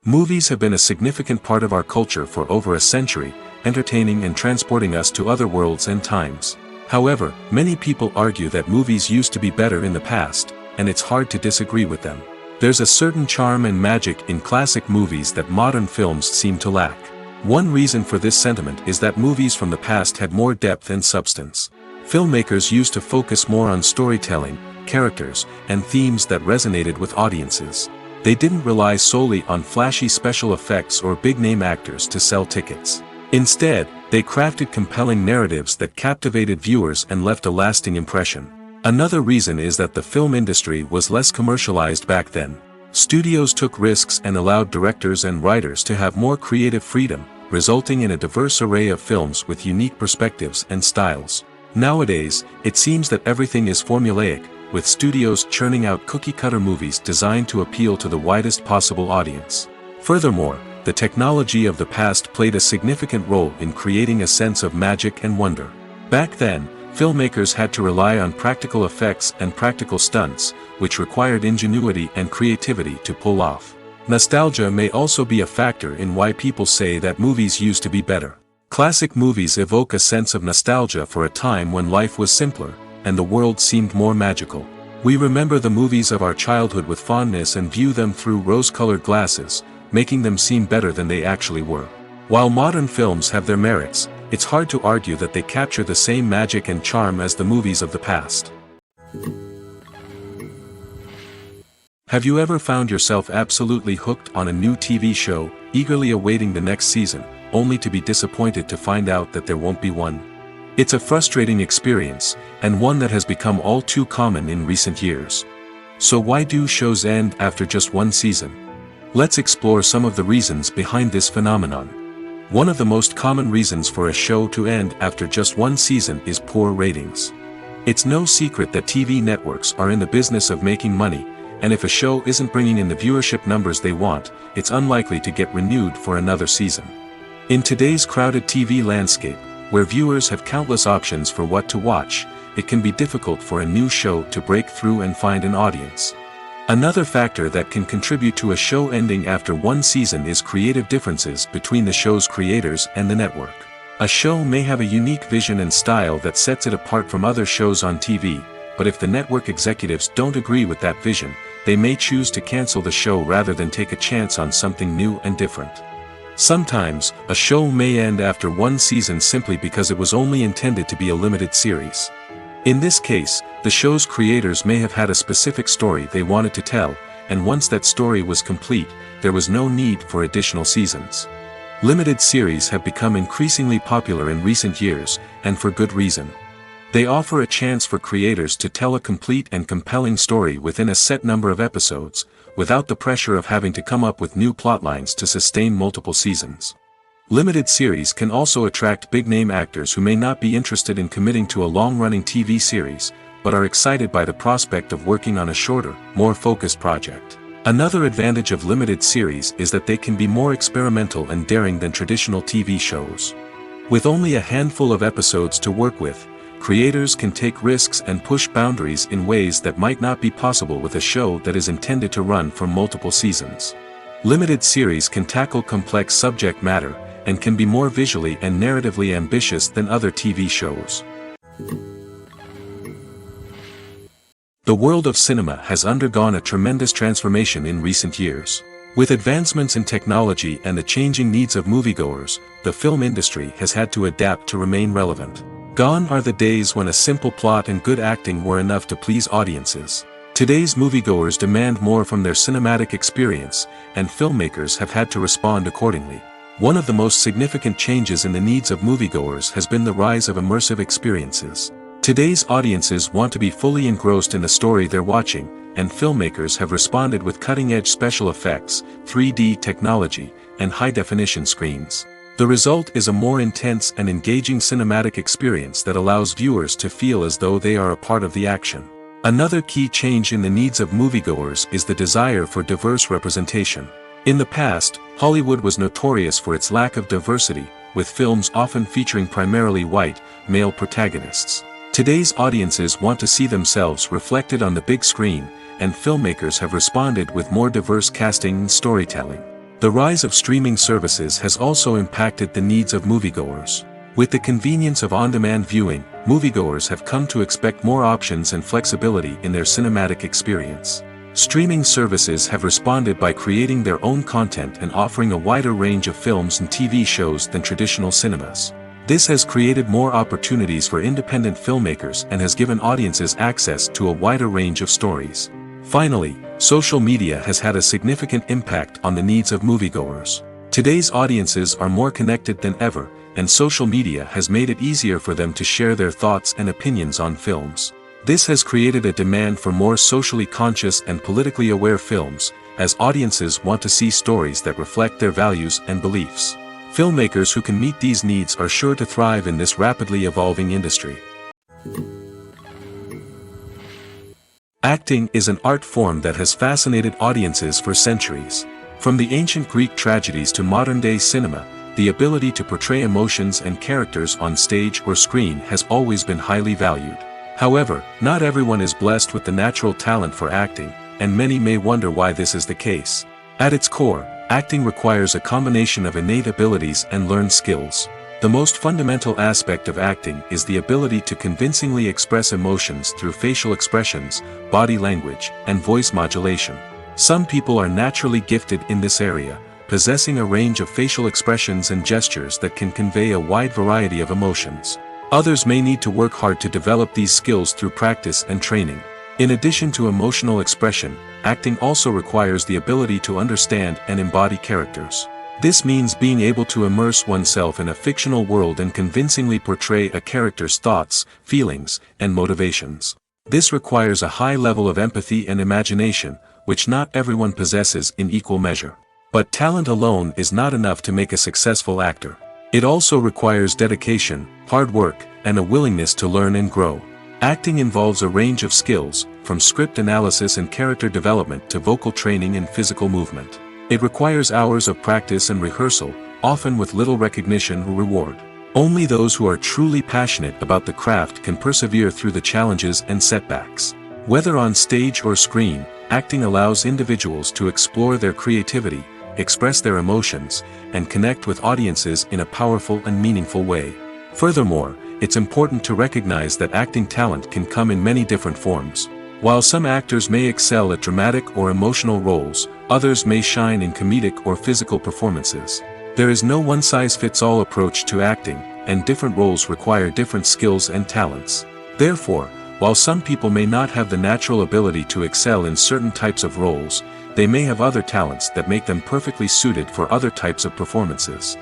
Movies have been a significant part of our culture for over a century, entertaining and transporting us to other worlds and times. However, many people argue that movies used to be better in the past, and it's hard to disagree with them. There's a certain charm and magic in classic movies that modern films seem to lack. One reason for this sentiment is that movies from the past had more depth and substance. Filmmakers used to focus more on storytelling, characters, and themes that resonated with audiences. They didn't rely solely on flashy special effects or big-name actors to sell tickets. Instead, they crafted compelling narratives that captivated viewers and left a lasting impression. Another reason is that the film industry was less commercialized back then. Studios took risks and allowed directors and writers to have more creative freedom, resulting in a diverse array of films with unique perspectives and styles. Nowadays, it seems that everything is formulaic, with studios churning out cookie-cutter movies designed to appeal to the widest possible audience. Furthermore, the technology of the past played a significant role in creating a sense of magic and wonder. Back then, filmmakers had to rely on practical effects and practical stunts, which required ingenuity and creativity to pull off. Nostalgia may also be a factor in why people say that movies used to be better. Classic movies evoke a sense of nostalgia for a time when life was simpler, and the world seemed more magical. We remember the movies of our childhood with fondness and view them through rose-colored glasses, making them seem better than they actually were. While modern films have their merits, it's hard to argue that they capture the same magic and charm as the movies of the past. Have you ever found yourself absolutely hooked on a new TV show, eagerly awaiting the next season, only to be disappointed to find out that there won't be one? It's a frustrating experience, and one that has become all too common in recent years. So why do shows end after just one season? Let's explore some of the reasons behind this phenomenon. One of the most common reasons for a show to end after just one season is poor ratings. It's no secret that TV networks are in the business of making money, and if a show isn't bringing in the viewership numbers they want, it's unlikely to get renewed for another season. In today's crowded TV landscape, where viewers have countless options for what to watch, it can be difficult for a new show to break through and find an audience. Another factor that can contribute to a show ending after one season is creative differences between the show's creators and the network. A show may have a unique vision and style that sets it apart from other shows on TV, but if the network executives don't agree with that vision, they may choose to cancel the show rather than take a chance on something new and different. Sometimes, a show may end after one season simply because it was only intended to be a limited series. In this case, the show's creators may have had a specific story they wanted to tell, and once that story was complete, there was no need for additional seasons. Limited series have become increasingly popular in recent years, and for good reason. They offer a chance for creators to tell a complete and compelling story within a set number of episodes, without the pressure of having to come up with new plotlines to sustain multiple seasons. Limited series can also attract big-name actors who may not be interested in committing to a long-running TV series, but are excited by the prospect of working on a shorter, more focused project. Another advantage of limited series is that they can be more experimental and daring than traditional TV shows. With only a handful of episodes to work with, creators can take risks and push boundaries in ways that might not be possible with a show that is intended to run for multiple seasons. Limited series can tackle complex subject matter, and can be more visually and narratively ambitious than other TV shows. The world of cinema has undergone a tremendous transformation in recent years. With advancements in technology and the changing needs of moviegoers, the film industry has had to adapt to remain relevant. Gone are the days when a simple plot and good acting were enough to please audiences. Today's moviegoers demand more from their cinematic experience, and filmmakers have had to respond accordingly. One of the most significant changes in the needs of moviegoers has been the rise of immersive experiences. Today's audiences want to be fully engrossed in the story they're watching, and filmmakers have responded with cutting-edge special effects, 3D technology, and high-definition screens. The result is a more intense and engaging cinematic experience that allows viewers to feel as though they are a part of the action. Another key change in the needs of moviegoers is the desire for diverse representation. In the past, Hollywood was notorious for its lack of diversity, with films often featuring primarily white, male protagonists. Today's audiences want to see themselves reflected on the big screen, and filmmakers have responded with more diverse casting and storytelling. The rise of streaming services has also impacted the needs of moviegoers. With the convenience of on-demand viewing, moviegoers have come to expect more options and flexibility in their cinematic experience. Streaming services have responded by creating their own content and offering a wider range of films and TV shows than traditional cinemas. This has created more opportunities for independent filmmakers and has given audiences access to a wider range of stories. Finally, social media has had a significant impact on the needs of moviegoers. Today's audiences are more connected than ever, and social media has made it easier for them to share their thoughts and opinions on films. This has created a demand for more socially conscious and politically aware films, as audiences want to see stories that reflect their values and beliefs. Filmmakers who can meet these needs are sure to thrive in this rapidly evolving industry. Acting is an art form that has fascinated audiences for centuries. From the ancient Greek tragedies to modern-day cinema, the ability to portray emotions and characters on stage or screen has always been highly valued. However, not everyone is blessed with the natural talent for acting, and many may wonder why this is the case. At its core, acting requires a combination of innate abilities and learned skills. The most fundamental aspect of acting is the ability to convincingly express emotions through facial expressions, body language, and voice modulation. Some people are naturally gifted in this area, possessing a range of facial expressions and gestures that can convey a wide variety of emotions. Others may need to work hard to develop these skills through practice and training. In addition to emotional expression, acting also requires the ability to understand and embody characters. This means being able to immerse oneself in a fictional world and convincingly portray a character's thoughts, feelings, and motivations. This requires a high level of empathy and imagination, which not everyone possesses in equal measure. But talent alone is not enough to make a successful actor. It also requires dedication, hard work, and a willingness to learn and grow. Acting involves a range of skills, from script analysis and character development to vocal training and physical movement. It requires hours of practice and rehearsal, often with little recognition or reward. Only those who are truly passionate about the craft can persevere through the challenges and setbacks. Whether on stage or screen, acting allows individuals to explore their creativity, express their emotions, and connect with audiences in a powerful and meaningful way. Furthermore, it's important to recognize that acting talent can come in many different forms. While some actors may excel at dramatic or emotional roles, others may shine in comedic or physical performances. There is no one-size-fits-all approach to acting, and different roles require different skills and talents. Therefore, while some people may not have the natural ability to excel in certain types of roles, they may have other talents that make them perfectly suited for other types of performances.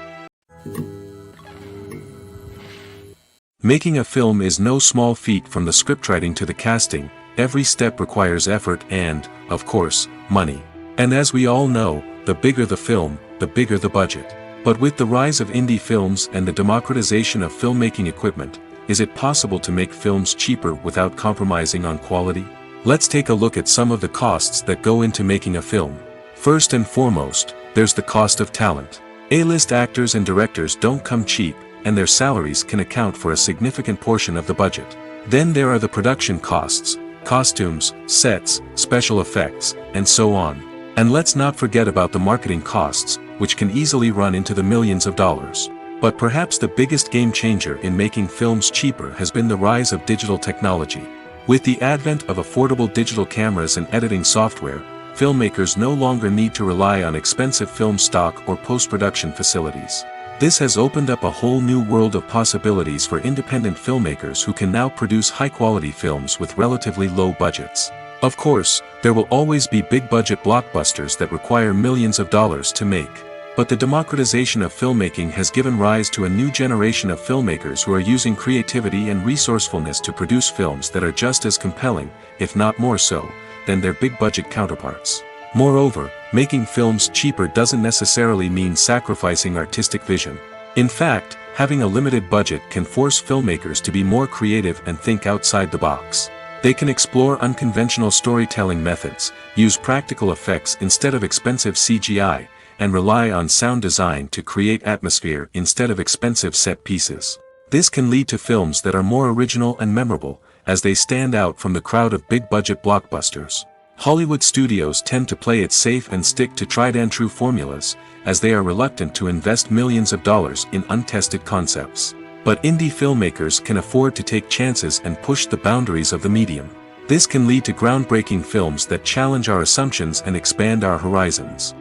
Making a film is no small feat. From the scriptwriting to the casting, every step requires effort and, of course, money. And as we all know, the bigger the film, the bigger the budget. But with the rise of indie films and the democratization of filmmaking equipment, is it possible to make films cheaper without compromising on quality? Let's take a look at some of the costs that go into making a film. First and foremost, there's the cost of talent. A-list actors and directors don't come cheap, and their salaries can account for a significant portion of the budget. Then there are the production costs, costumes, sets, special effects, and so on. And let's not forget about the marketing costs, which can easily run into the millions of dollars. But perhaps the biggest game changer in making films cheaper has been the rise of digital technology. With the advent of affordable digital cameras and editing software, filmmakers no longer need to rely on expensive film stock or post-production facilities. This has opened up a whole new world of possibilities for independent filmmakers who can now produce high-quality films with relatively low budgets. Of course, there will always be big-budget blockbusters that require millions of dollars to make. But the democratization of filmmaking has given rise to a new generation of filmmakers who are using creativity and resourcefulness to produce films that are just as compelling, if not more so, than their big-budget counterparts. Moreover, making films cheaper doesn't necessarily mean sacrificing artistic vision. In fact, having a limited budget can force filmmakers to be more creative and think outside the box. They can explore unconventional storytelling methods, use practical effects instead of expensive CGI, and rely on sound design to create atmosphere instead of expensive set pieces. This can lead to films that are more original and memorable, as they stand out from the crowd of big-budget blockbusters. Hollywood studios tend to play it safe and stick to tried-and-true formulas, as they are reluctant to invest millions of dollars in untested concepts. But indie filmmakers can afford to take chances and push the boundaries of the medium. This can lead to groundbreaking films that challenge our assumptions and expand our horizons.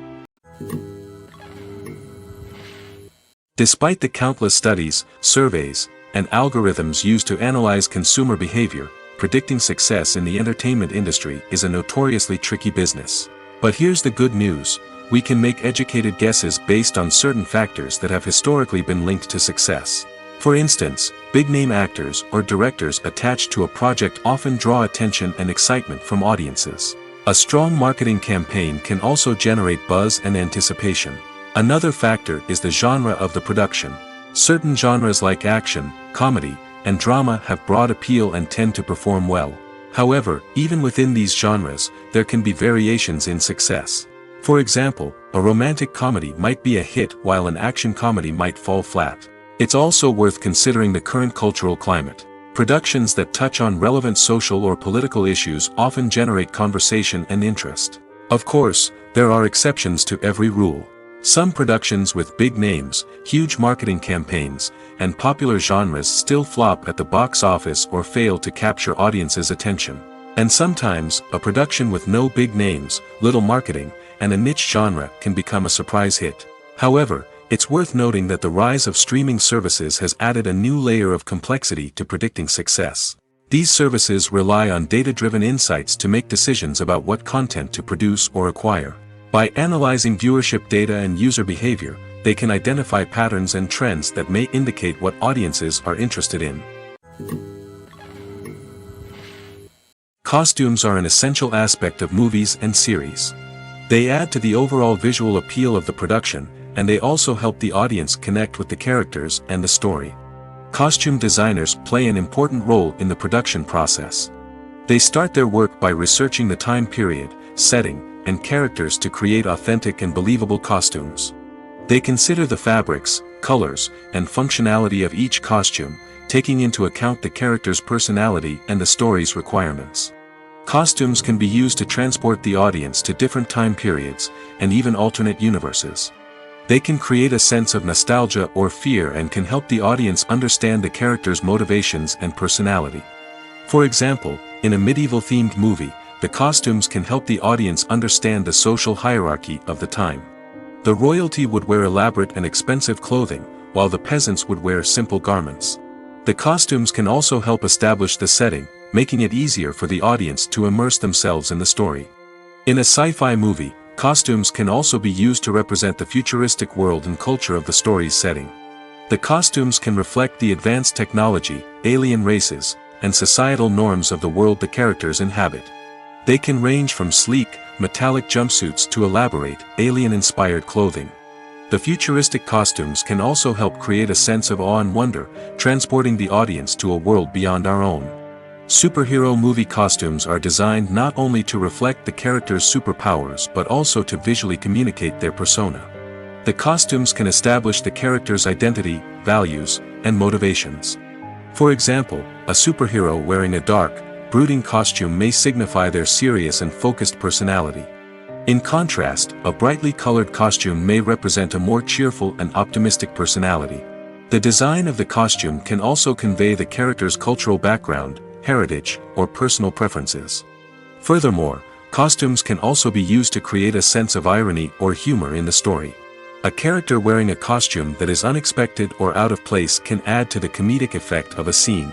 Despite the countless studies, surveys, and algorithms used to analyze consumer behavior, predicting success in the entertainment industry is a notoriously tricky business. But here's the good news: we can make educated guesses based on certain factors that have historically been linked to success. For instance, big-name actors or directors attached to a project often draw attention and excitement from audiences. A strong marketing campaign can also generate buzz and anticipation. Another factor is the genre of the production. Certain genres like action, comedy, and drama have broad appeal and tend to perform well. However, even within these genres, there can be variations in success. For example, a romantic comedy might be a hit while an action comedy might fall flat. It's also worth considering the current cultural climate. Productions that touch on relevant social or political issues often generate conversation and interest. Of course, there are exceptions to every rule. Some productions with big names, huge marketing campaigns, and popular genres still flop at the box office or fail to capture audiences' attention. And sometimes, a production with no big names, little marketing, and a niche genre can become a surprise hit. However, it's worth noting that the rise of streaming services has added a new layer of complexity to predicting success. These services rely on data-driven insights to make decisions about what content to produce or acquire. By analyzing viewership data and user behavior, they can identify patterns and trends that may indicate what audiences are interested in. Costumes are an essential aspect of movies and series. They add to the overall visual appeal of the production, and they also help the audience connect with the characters and the story. Costume designers play an important role in the production process. They start their work by researching the time period, setting, and characters to create authentic and believable costumes. They consider the fabrics, colors, and functionality of each costume, taking into account the character's personality and the story's requirements. Costumes can be used to transport the audience to different time periods, and even alternate universes. They can create a sense of nostalgia or fear and can help the audience understand the character's motivations and personality. For example, in a medieval-themed movie, the costumes can help the audience understand the social hierarchy of the time. The royalty would wear elaborate and expensive clothing, while the peasants would wear simple garments. The costumes can also help establish the setting, making it easier for the audience to immerse themselves in the story. In a sci-fi movie, costumes can also be used to represent the futuristic world and culture of the story's setting. The costumes can reflect the advanced technology, alien races, and societal norms of the world the characters inhabit. They can range from sleek, metallic jumpsuits to elaborate, alien-inspired clothing. The futuristic costumes can also help create a sense of awe and wonder, transporting the audience to a world beyond our own. Superhero movie costumes are designed not only to reflect the character's superpowers but also to visually communicate their persona. The costumes can establish the character's identity, values, and motivations. For example, a superhero wearing a dark, brooding costume may signify their serious and focused personality. In contrast, a brightly colored costume may represent a more cheerful and optimistic personality. The design of the costume can also convey the character's cultural background, heritage, or personal preferences. Furthermore, costumes can also be used to create a sense of irony or humor in the story. A character wearing a costume that is unexpected or out of place can add to the comedic effect of a scene.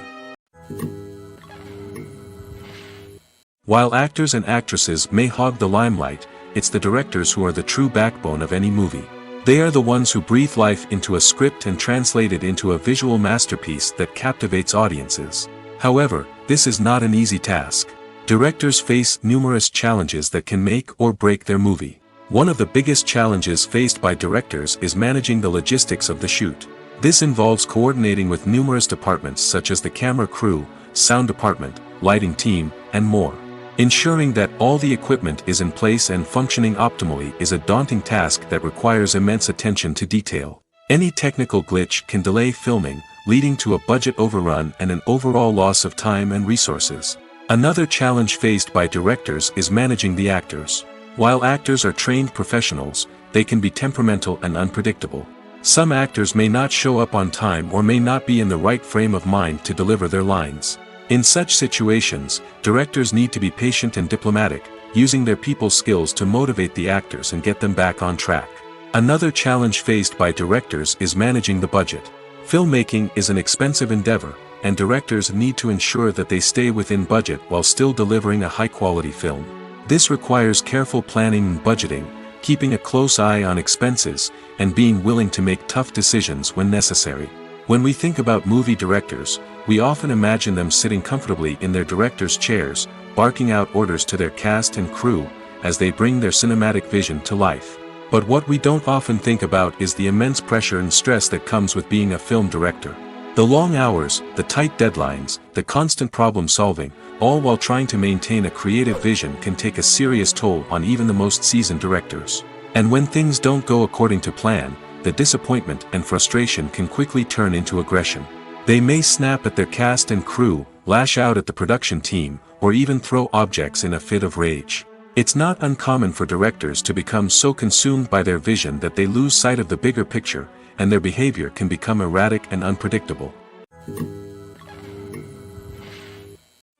While actors and actresses may hog the limelight, it's the directors who are the true backbone of any movie. They are the ones who breathe life into a script and translate it into a visual masterpiece that captivates audiences. However, this is not an easy task. Directors face numerous challenges that can make or break their movie. One of the biggest challenges faced by directors is managing the logistics of the shoot. This involves coordinating with numerous departments such as the camera crew, sound department, lighting team, and more. Ensuring that all the equipment is in place and functioning optimally is a daunting task that requires immense attention to detail. Any technical glitch can delay filming, leading to a budget overrun and an overall loss of time and resources. Another challenge faced by directors is managing the actors. While actors are trained professionals, they can be temperamental and unpredictable. Some actors may not show up on time or may not be in the right frame of mind to deliver their lines. In such situations, directors need to be patient and diplomatic, using their people skills to motivate the actors and get them back on track. Another challenge faced by directors is managing the budget. Filmmaking is an expensive endeavor, and directors need to ensure that they stay within budget while still delivering a high-quality film. This requires careful planning and budgeting, keeping a close eye on expenses, and being willing to make tough decisions when necessary. When we think about movie directors, we often imagine them sitting comfortably in their director's chairs, barking out orders to their cast and crew, as they bring their cinematic vision to life. But what we don't often think about is the immense pressure and stress that comes with being a film director. The long hours, the tight deadlines, the constant problem solving, all while trying to maintain a creative vision can take a serious toll on even the most seasoned directors. And when things don't go according to plan, the disappointment and frustration can quickly turn into aggression. They may snap at their cast and crew, lash out at the production team, or even throw objects in a fit of rage. It's not uncommon for directors to become so consumed by their vision that they lose sight of the bigger picture, and their behavior can become erratic and unpredictable.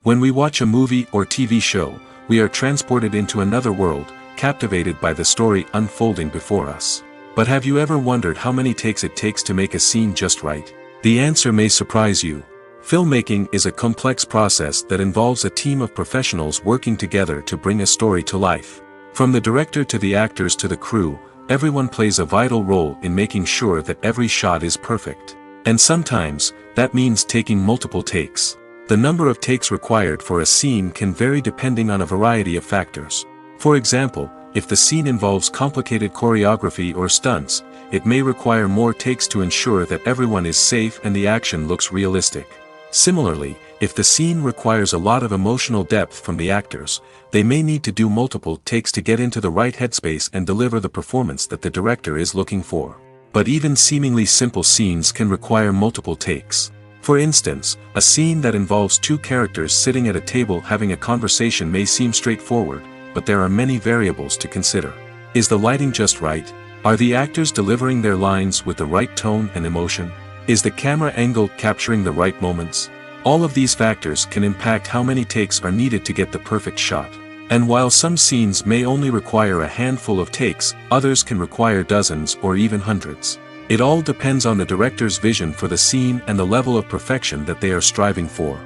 When we watch a movie or TV show, we are transported into another world, captivated by the story unfolding before us. But have you ever wondered how many takes it takes to make a scene just right? The answer may surprise you. Filmmaking is a complex process that involves a team of professionals working together to bring a story to life. From the director to the actors to the crew, everyone plays a vital role in making sure that every shot is perfect. And sometimes, that means taking multiple takes. The number of takes required for a scene can vary depending on a variety of factors. For example, if the scene involves complicated choreography or stunts, it may require more takes to ensure that everyone is safe and the action looks realistic. Similarly, if the scene requires a lot of emotional depth from the actors, they may need to do multiple takes to get into the right headspace and deliver the performance that the director is looking for. But even seemingly simple scenes can require multiple takes. For instance, a scene that involves two characters sitting at a table having a conversation may seem straightforward, but there are many variables to consider. Is the lighting just right? Are the actors delivering their lines with the right tone and emotion? Is the camera angle capturing the right moments? All of these factors can impact how many takes are needed to get the perfect shot. And while some scenes may only require a handful of takes, others can require dozens or even hundreds. It all depends on the director's vision for the scene and the level of perfection that they are striving for.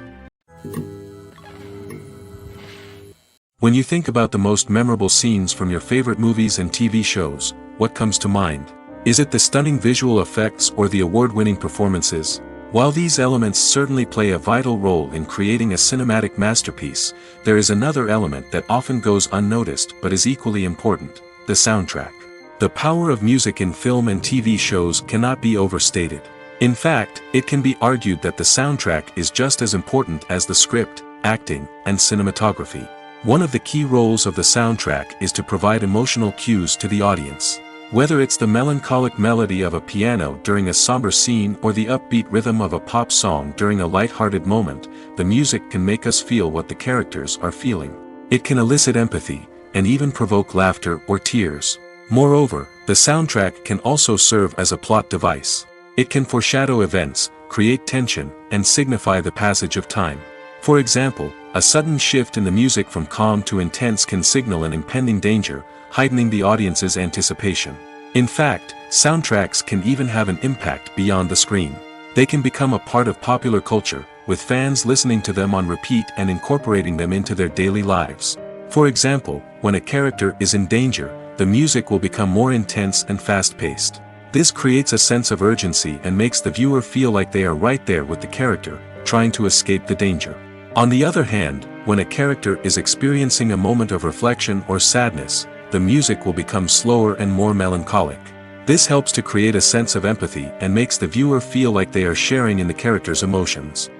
When you think about the most memorable scenes from your favorite movies and TV shows, what comes to mind? Is it the stunning visual effects or the award-winning performances? While these elements certainly play a vital role in creating a cinematic masterpiece, there is another element that often goes unnoticed but is equally important: the soundtrack. The power of music in film and TV shows cannot be overstated. In fact, it can be argued that the soundtrack is just as important as the script, acting, and cinematography. One of the key roles of the soundtrack is to provide emotional cues to the audience. Whether it's the melancholic melody of a piano during a somber scene or the upbeat rhythm of a pop song during a light-hearted moment, the music can make us feel what the characters are feeling. It can elicit empathy, and even provoke laughter or tears. Moreover, the soundtrack can also serve as a plot device. It can foreshadow events, create tension, and signify the passage of time. For example, a sudden shift in the music from calm to intense can signal an impending danger, heightening the audience's anticipation. In fact, soundtracks can even have an impact beyond the screen. They can become a part of popular culture, with fans listening to them on repeat and incorporating them into their daily lives. For example, when a character is in danger, the music will become more intense and fast-paced. This creates a sense of urgency and makes the viewer feel like they are right there with the character, trying to escape the danger. On the other hand, when a character is experiencing a moment of reflection or sadness, the music will become slower and more melancholic. This helps to create a sense of empathy and makes the viewer feel like they are sharing in the character's emotions.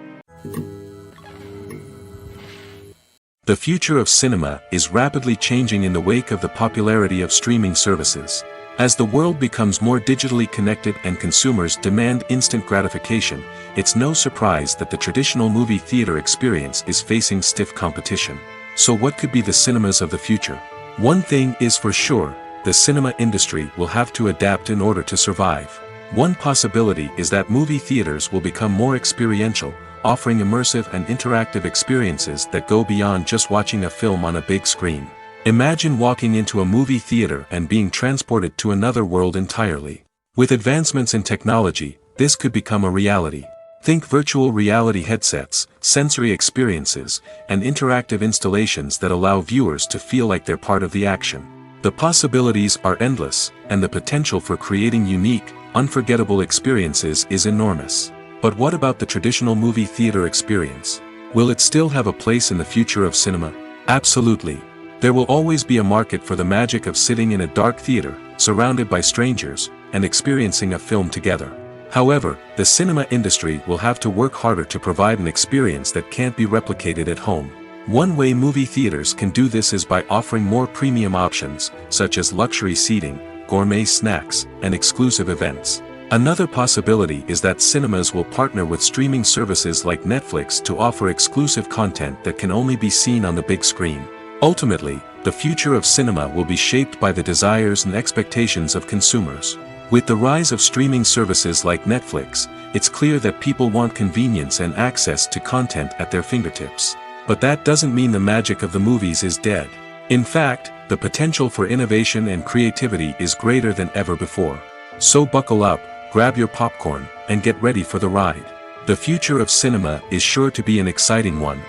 The future of cinema is rapidly changing in the wake of the popularity of streaming services. As the world becomes more digitally connected and consumers demand instant gratification, it's no surprise that the traditional movie theater experience is facing stiff competition. So what could be the cinemas of the future? One thing is for sure, the cinema industry will have to adapt in order to survive. One possibility is that movie theaters will become more experiential, offering immersive and interactive experiences that go beyond just watching a film on a big screen. Imagine walking into a movie theater and being transported to another world entirely. With advancements in technology, this could become a reality. Think virtual reality headsets, sensory experiences, and interactive installations that allow viewers to feel like they're part of the action. The possibilities are endless, and the potential for creating unique, unforgettable experiences is enormous. But what about the traditional movie theater experience? Will it still have a place in the future of cinema? Absolutely. There will always be a market for the magic of sitting in a dark theater, surrounded by strangers, and experiencing a film together. However, the cinema industry will have to work harder to provide an experience that can't be replicated at home. One way movie theaters can do this is by offering more premium options, such as luxury seating, gourmet snacks, and exclusive events. Another possibility is that cinemas will partner with streaming services like Netflix to offer exclusive content that can only be seen on the big screen. Ultimately, the future of cinema will be shaped by the desires and expectations of consumers. With the rise of streaming services like Netflix, it's clear that people want convenience and access to content at their fingertips. But that doesn't mean the magic of the movies is dead. In fact, the potential for innovation and creativity is greater than ever before. So buckle up, grab your popcorn, and get ready for the ride. The future of cinema is sure to be an exciting one.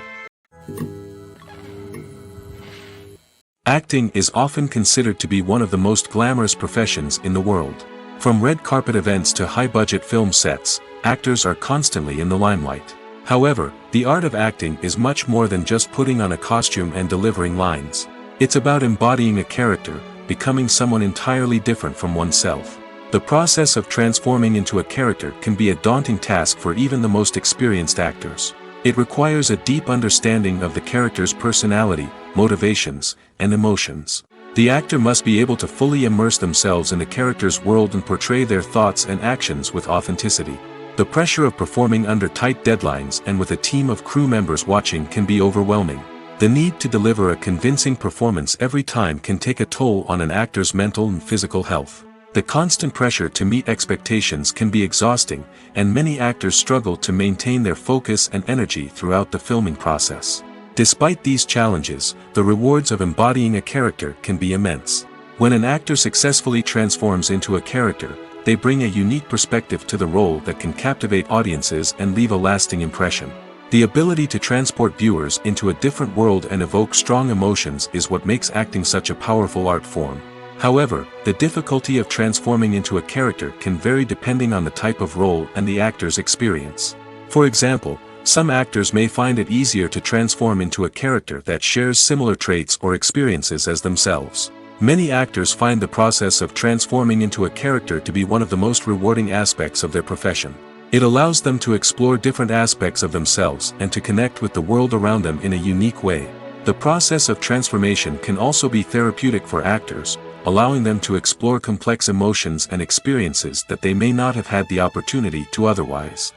Acting is often considered to be one of the most glamorous professions in the world. From red carpet events to high-budget film sets, actors are constantly in the limelight. However, the art of acting is much more than just putting on a costume and delivering lines. It's about embodying a character, becoming someone entirely different from oneself. The process of transforming into a character can be a daunting task for even the most experienced actors. It requires a deep understanding of the character's personality, motivations, and emotions. The actor must be able to fully immerse themselves in the character's world and portray their thoughts and actions with authenticity. The pressure of performing under tight deadlines and with a team of crew members watching can be overwhelming. The need to deliver a convincing performance every time can take a toll on an actor's mental and physical health. The constant pressure to meet expectations can be exhausting, and many actors struggle to maintain their focus and energy throughout the filming process. Despite these challenges, the rewards of embodying a character can be immense. When an actor successfully transforms into a character, they bring a unique perspective to the role that can captivate audiences and leave a lasting impression. The ability to transport viewers into a different world and evoke strong emotions is what makes acting such a powerful art form. However, the difficulty of transforming into a character can vary depending on the type of role and the actor's experience. For example, some actors may find it easier to transform into a character that shares similar traits or experiences as themselves. Many actors find the process of transforming into a character to be one of the most rewarding aspects of their profession. It allows them to explore different aspects of themselves and to connect with the world around them in a unique way. The process of transformation can also be therapeutic for actors, allowing them to explore complex emotions and experiences that they may not have had the opportunity to otherwise.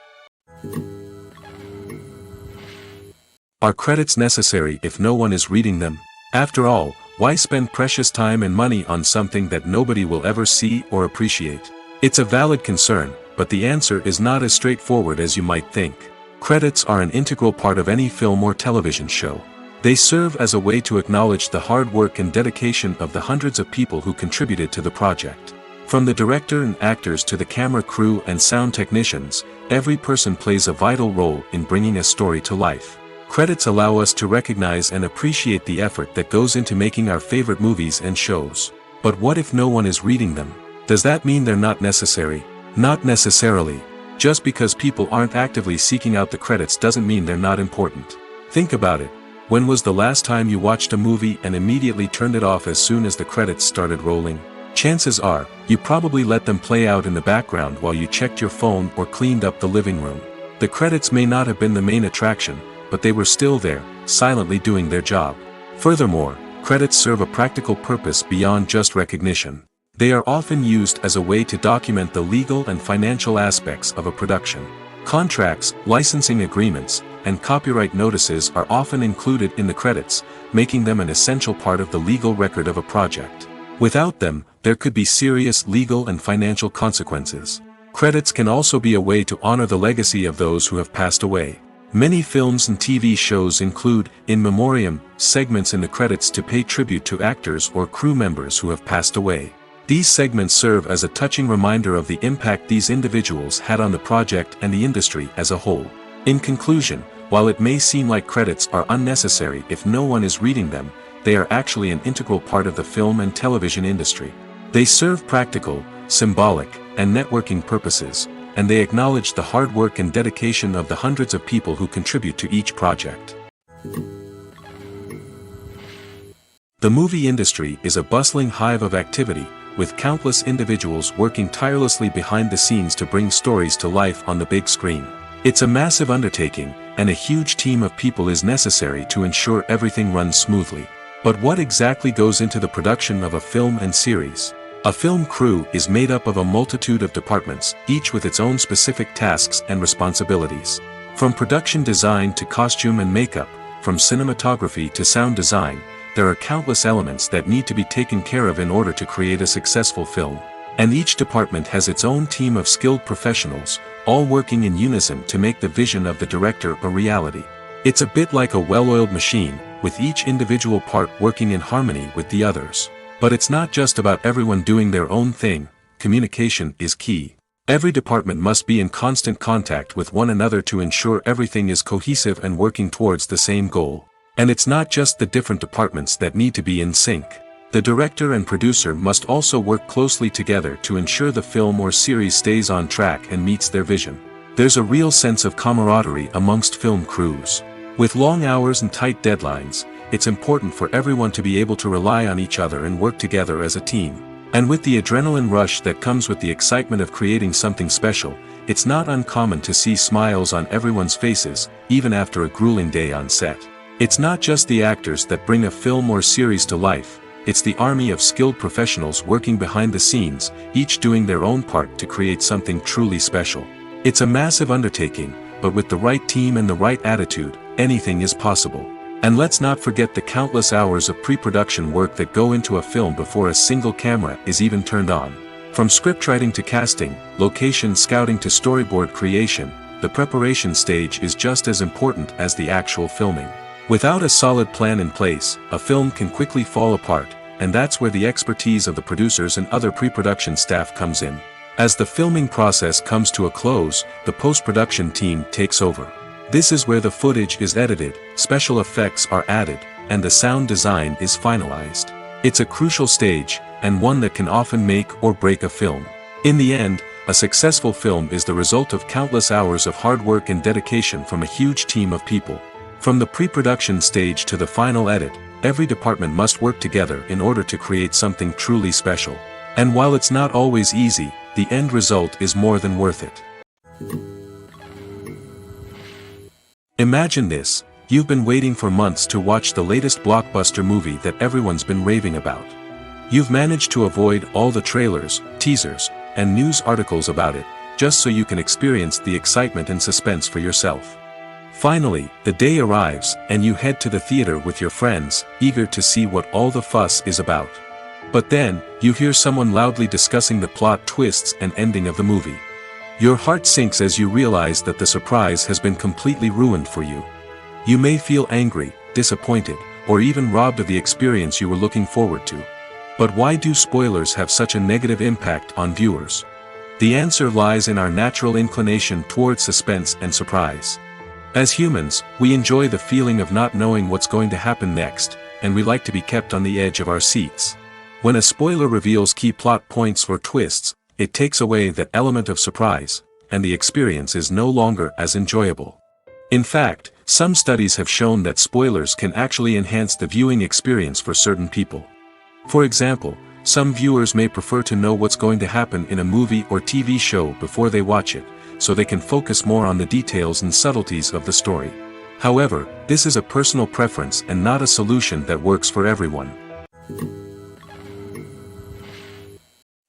Are credits necessary if no one is reading them? After all, why spend precious time and money on something that nobody will ever see or appreciate? It's a valid concern, but the answer is not as straightforward as you might think. Credits are an integral part of any film or television show. They serve as a way to acknowledge the hard work and dedication of the hundreds of people who contributed to the project. From the director and actors to the camera crew and sound technicians, every person plays a vital role in bringing a story to life. Credits allow us to recognize and appreciate the effort that goes into making our favorite movies and shows. But what if no one is reading them? Does that mean they're not necessary? Not necessarily. Just because people aren't actively seeking out the credits doesn't mean they're not important. Think about it. When was the last time you watched a movie and immediately turned it off as soon as the credits started rolling? Chances are, you probably let them play out in the background while you checked your phone or cleaned up the living room. The credits may not have been the main attraction, but they were still there, silently doing their job. Furthermore, credits serve a practical purpose beyond just recognition. They are often used as a way to document the legal and financial aspects of a production. Contracts, licensing agreements, and copyright notices are often included in the credits, making them an essential part of the legal record of a project. Without them, there could be serious legal and financial consequences. Credits can also be a way to honor the legacy of those who have passed away. Many films and TV shows include, in memoriam, segments in the credits to pay tribute to actors or crew members who have passed away. These segments serve as a touching reminder of the impact these individuals had on the project and the industry as a whole. In conclusion, while it may seem like credits are unnecessary if no one is reading them, they are actually an integral part of the film and television industry. They serve practical, symbolic, and networking purposes, and they acknowledge the hard work and dedication of the hundreds of people who contribute to each project. The movie industry is a bustling hive of activity, with countless individuals working tirelessly behind the scenes to bring stories to life on the big screen. It's a massive undertaking, and a huge team of people is necessary to ensure everything runs smoothly. But what exactly goes into the production of a film and series? A film crew is made up of a multitude of departments, each with its own specific tasks and responsibilities. From production design to costume and makeup, from cinematography to sound design, there are countless elements that need to be taken care of in order to create a successful film. And each department has its own team of skilled professionals, all working in unison to make the vision of the director a reality. It's a bit like a well-oiled machine, with each individual part working in harmony with the others. But it's not just about everyone doing their own thing. Communication is key. Every department must be in constant contact with one another to ensure everything is cohesive and working towards the same goal. And it's not just the different departments that need to be in sync. The director and producer must also work closely together to ensure the film or series stays on track and meets their vision. There's a real sense of camaraderie amongst film crews. With long hours and tight deadlines, it's important for everyone to be able to rely on each other and work together as a team. And with the adrenaline rush that comes with the excitement of creating something special, it's not uncommon to see smiles on everyone's faces, even after a grueling day on set. It's not just the actors that bring a film or series to life. It's the army of skilled professionals working behind the scenes, each doing their own part to create something truly special. It's a massive undertaking, but with the right team and the right attitude, anything is possible. And let's not forget the countless hours of pre-production work that go into a film before a single camera is even turned on. From scriptwriting to casting, location scouting to storyboard creation, the preparation stage is just as important as the actual filming. Without a solid plan in place, a film can quickly fall apart, and that's where the expertise of the producers and other pre-production staff comes in. As the filming process comes to a close, the post-production team takes over. This is where the footage is edited, special effects are added, and the sound design is finalized. It's a crucial stage, and one that can often make or break a film. In the end, a successful film is the result of countless hours of hard work and dedication from a huge team of people. From the pre-production stage to the final edit, every department must work together in order to create something truly special. And while it's not always easy, the end result is more than worth it. Imagine this: you've been waiting for months to watch the latest blockbuster movie that everyone's been raving about. You've managed to avoid all the trailers, teasers, and news articles about it, just so you can experience the excitement and suspense for yourself. Finally, the day arrives, and you head to the theater with your friends, eager to see what all the fuss is about. But then, you hear someone loudly discussing the plot twists and ending of the movie. Your heart sinks as you realize that the surprise has been completely ruined for you. You may feel angry, disappointed, or even robbed of the experience you were looking forward to. But why do spoilers have such a negative impact on viewers? The answer lies in our natural inclination towards suspense and surprise. As humans, we enjoy the feeling of not knowing what's going to happen next, and we like to be kept on the edge of our seats. When a spoiler reveals key plot points or twists, it takes away that element of surprise, and the experience is no longer as enjoyable. In fact, some studies have shown that spoilers can actually enhance the viewing experience for certain people. For example, some viewers may prefer to know what's going to happen in a movie or TV show before they watch it, so they can focus more on the details and subtleties of the story. However, this is a personal preference and not a solution that works for everyone.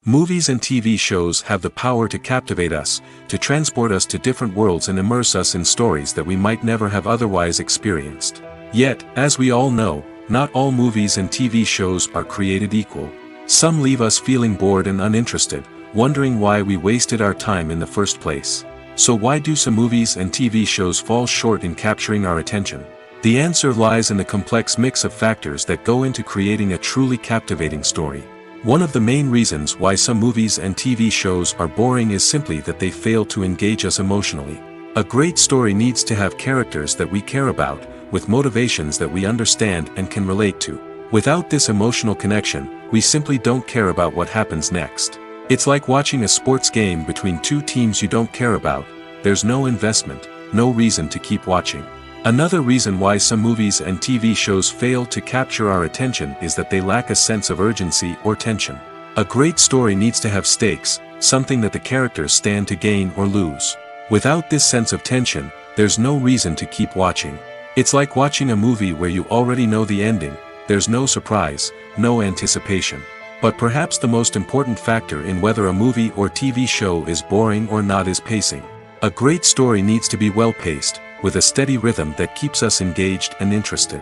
Movies and TV shows have the power to captivate us, to transport us to different worlds and immerse us in stories that we might never have otherwise experienced. Yet, as we all know, not all movies and TV shows are created equal. Some leave us feeling bored and uninterested, wondering why we wasted our time in the first place. So why do some movies and TV shows fall short in capturing our attention? The answer lies in the complex mix of factors that go into creating a truly captivating story. One of the main reasons why some movies and TV shows are boring is simply that they fail to engage us emotionally. A great story needs to have characters that we care about, with motivations that we understand and can relate to. Without this emotional connection, we simply don't care about what happens next. It's like watching a sports game between two teams you don't care about. There's no investment, no reason to keep watching. Another reason why some movies and TV shows fail to capture our attention is that they lack a sense of urgency or tension. A great story needs to have stakes, something that the characters stand to gain or lose. Without this sense of tension, there's no reason to keep watching. It's like watching a movie where you already know the ending. There's no surprise, no anticipation. But perhaps the most important factor in whether a movie or TV show is boring or not is pacing. A great story needs to be well paced, with a steady rhythm that keeps us engaged and interested.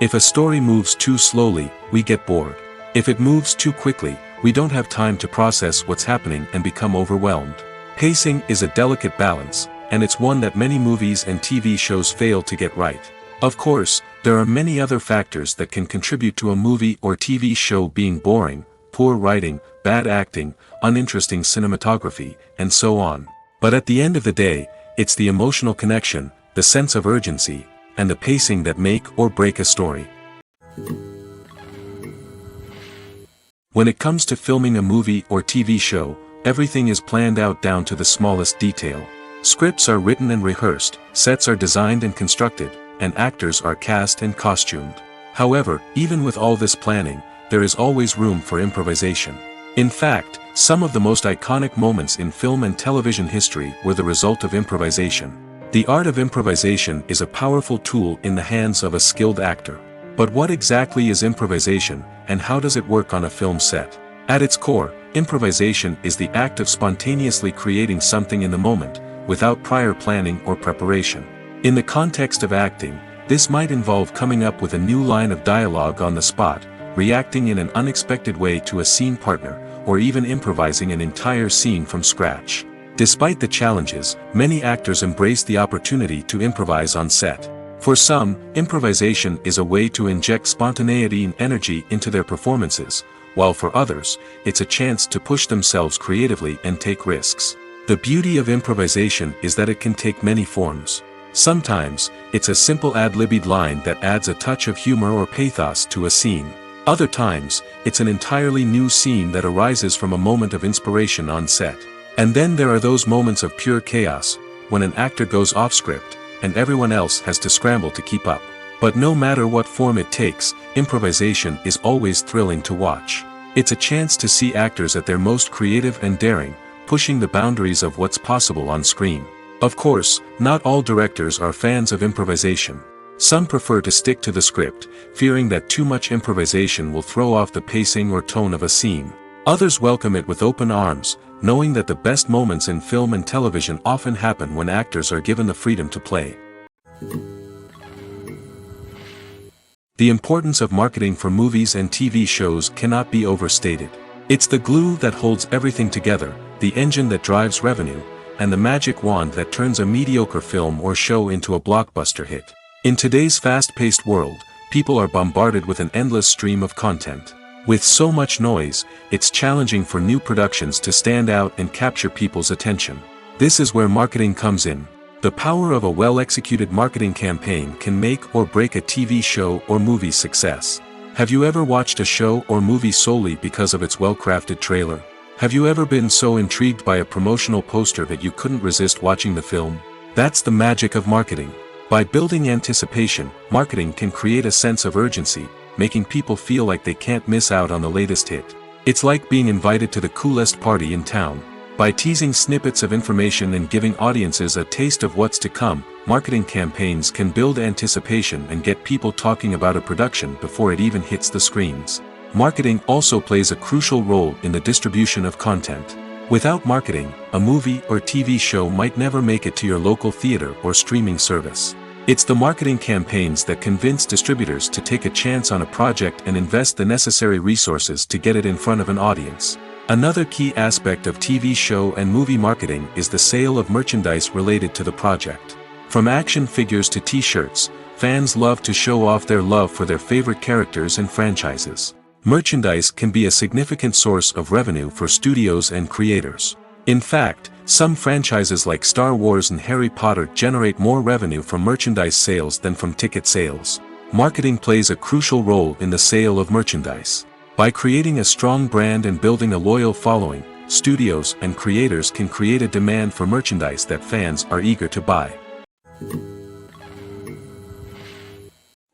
If a story moves too slowly, we get bored. If it moves too quickly, we don't have time to process what's happening and become overwhelmed. Pacing is a delicate balance, and it's one that many movies and TV shows fail to get right. Of course, there are many other factors that can contribute to a movie or TV show being boring: poor writing, bad acting, uninteresting cinematography, and so on. But at the end of the day, it's the emotional connection, the sense of urgency, and the pacing that make or break a story. When it comes to filming a movie or TV show, everything is planned out down to the smallest detail. Scripts are written and rehearsed, sets are designed and constructed, and actors are cast and costumed. However, even with all this planning, there is always room for improvisation. In fact, some of the most iconic moments in film and television history were the result of improvisation. The art of improvisation is a powerful tool in the hands of a skilled actor. But what exactly is improvisation, and how does it work on a film set? At its core, improvisation is the act of spontaneously creating something in the moment, without prior planning or preparation. In the context of acting, this might involve coming up with a new line of dialogue on the spot, reacting in an unexpected way to a scene partner, or even improvising an entire scene from scratch. Despite the challenges, many actors embrace the opportunity to improvise on set. For some, improvisation is a way to inject spontaneity and energy into their performances, while for others, it's a chance to push themselves creatively and take risks. The beauty of improvisation is that it can take many forms. Sometimes, it's a simple ad-libbed line that adds a touch of humor or pathos to a scene. Other times, it's an entirely new scene that arises from a moment of inspiration on set. And then there are those moments of pure chaos, when an actor goes off script, and everyone else has to scramble to keep up. But no matter what form it takes, improvisation is always thrilling to watch. It's a chance to see actors at their most creative and daring, pushing the boundaries of what's possible on screen. Of course, not all directors are fans of improvisation. Some prefer to stick to the script, fearing that too much improvisation will throw off the pacing or tone of a scene. Others welcome it with open arms, knowing that the best moments in film and television often happen when actors are given the freedom to play. The importance of marketing for movies and TV shows cannot be overstated. It's the glue that holds everything together, the engine that drives revenue, and the magic wand that turns a mediocre film or show into a blockbuster hit. In today's fast-paced world, people are bombarded with an endless stream of content. With so much noise, it's challenging for new productions to stand out and capture people's attention. This is where marketing comes in. The power of a well-executed marketing campaign can make or break a TV show or movie's success. Have you ever watched a show or movie solely because of its well-crafted trailer? Have you ever been so intrigued by a promotional poster that you couldn't resist watching the film? That's the magic of marketing. By building anticipation, marketing can create a sense of urgency, making people feel like they can't miss out on the latest hit. It's like being invited to the coolest party in town. By teasing snippets of information and giving audiences a taste of what's to come, marketing campaigns can build anticipation and get people talking about a production before it even hits the screens. Marketing also plays a crucial role in the distribution of content. Without marketing, a movie or TV show might never make it to your local theater or streaming service. It's the marketing campaigns that convince distributors to take a chance on a project and invest the necessary resources to get it in front of an audience. Another key aspect of TV show and movie marketing is the sale of merchandise related to the project. From action figures to t-shirts, fans love to show off their love for their favorite characters and franchises. Merchandise can be a significant source of revenue for studios and creators. In fact, some franchises like Star Wars and Harry Potter generate more revenue from merchandise sales than from ticket sales. Marketing plays a crucial role in the sale of merchandise. By creating a strong brand and building a loyal following, studios and creators can create a demand for merchandise that fans are eager to buy.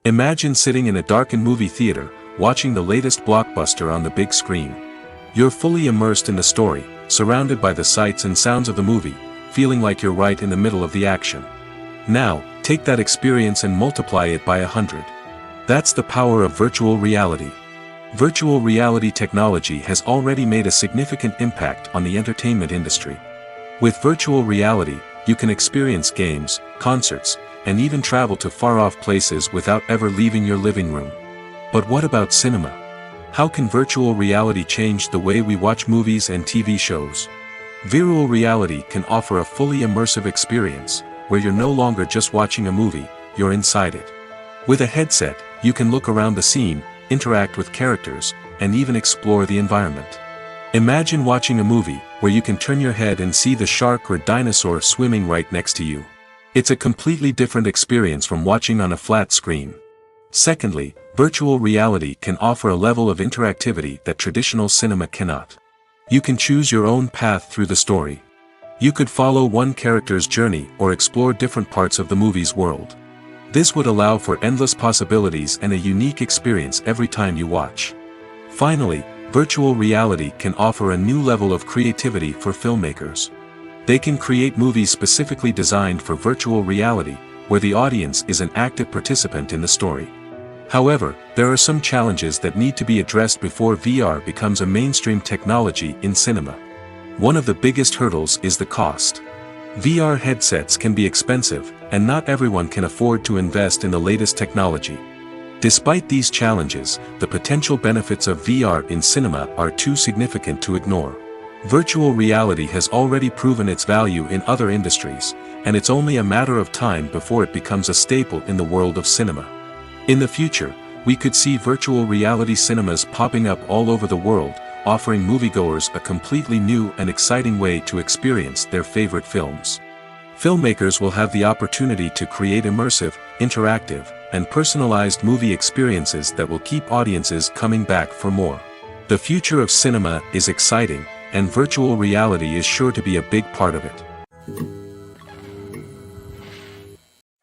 Imagine sitting in a darkened movie theater, watching the latest blockbuster on the big screen. You're fully immersed in the story, surrounded by the sights and sounds of the movie, feeling like you're right in the middle of the action. Now, take that experience and multiply it by 100. That's the power of virtual reality. Virtual reality technology has already made a significant impact on the entertainment industry. With virtual reality, you can experience games, concerts, and even travel to far-off places without ever leaving your living room. But what about cinema? How can virtual reality change the way we watch movies and TV shows? Virtual reality can offer a fully immersive experience, where you're no longer just watching a movie, you're inside it. With a headset, you can look around the scene, interact with characters, and even explore the environment. Imagine watching a movie, where you can turn your head and see the shark or dinosaur swimming right next to you. It's a completely different experience from watching on a flat screen. Secondly, virtual reality can offer a level of interactivity that traditional cinema cannot. You can choose your own path through the story. You could follow one character's journey or explore different parts of the movie's world. This would allow for endless possibilities and a unique experience every time you watch. Finally, virtual reality can offer a new level of creativity for filmmakers. They can create movies specifically designed for virtual reality, where the audience is an active participant in the story. However, there are some challenges that need to be addressed before VR becomes a mainstream technology in cinema. One of the biggest hurdles is the cost. VR headsets can be expensive, and not everyone can afford to invest in the latest technology. Despite these challenges, the potential benefits of VR in cinema are too significant to ignore. Virtual reality has already proven its value in other industries, and it's only a matter of time before it becomes a staple in the world of cinema. In the future, we could see virtual reality cinemas popping up all over the world, offering moviegoers a completely new and exciting way to experience their favorite films. Filmmakers will have the opportunity to create immersive, interactive, and personalized movie experiences that will keep audiences coming back for more. The future of cinema is exciting, and virtual reality is sure to be a big part of it.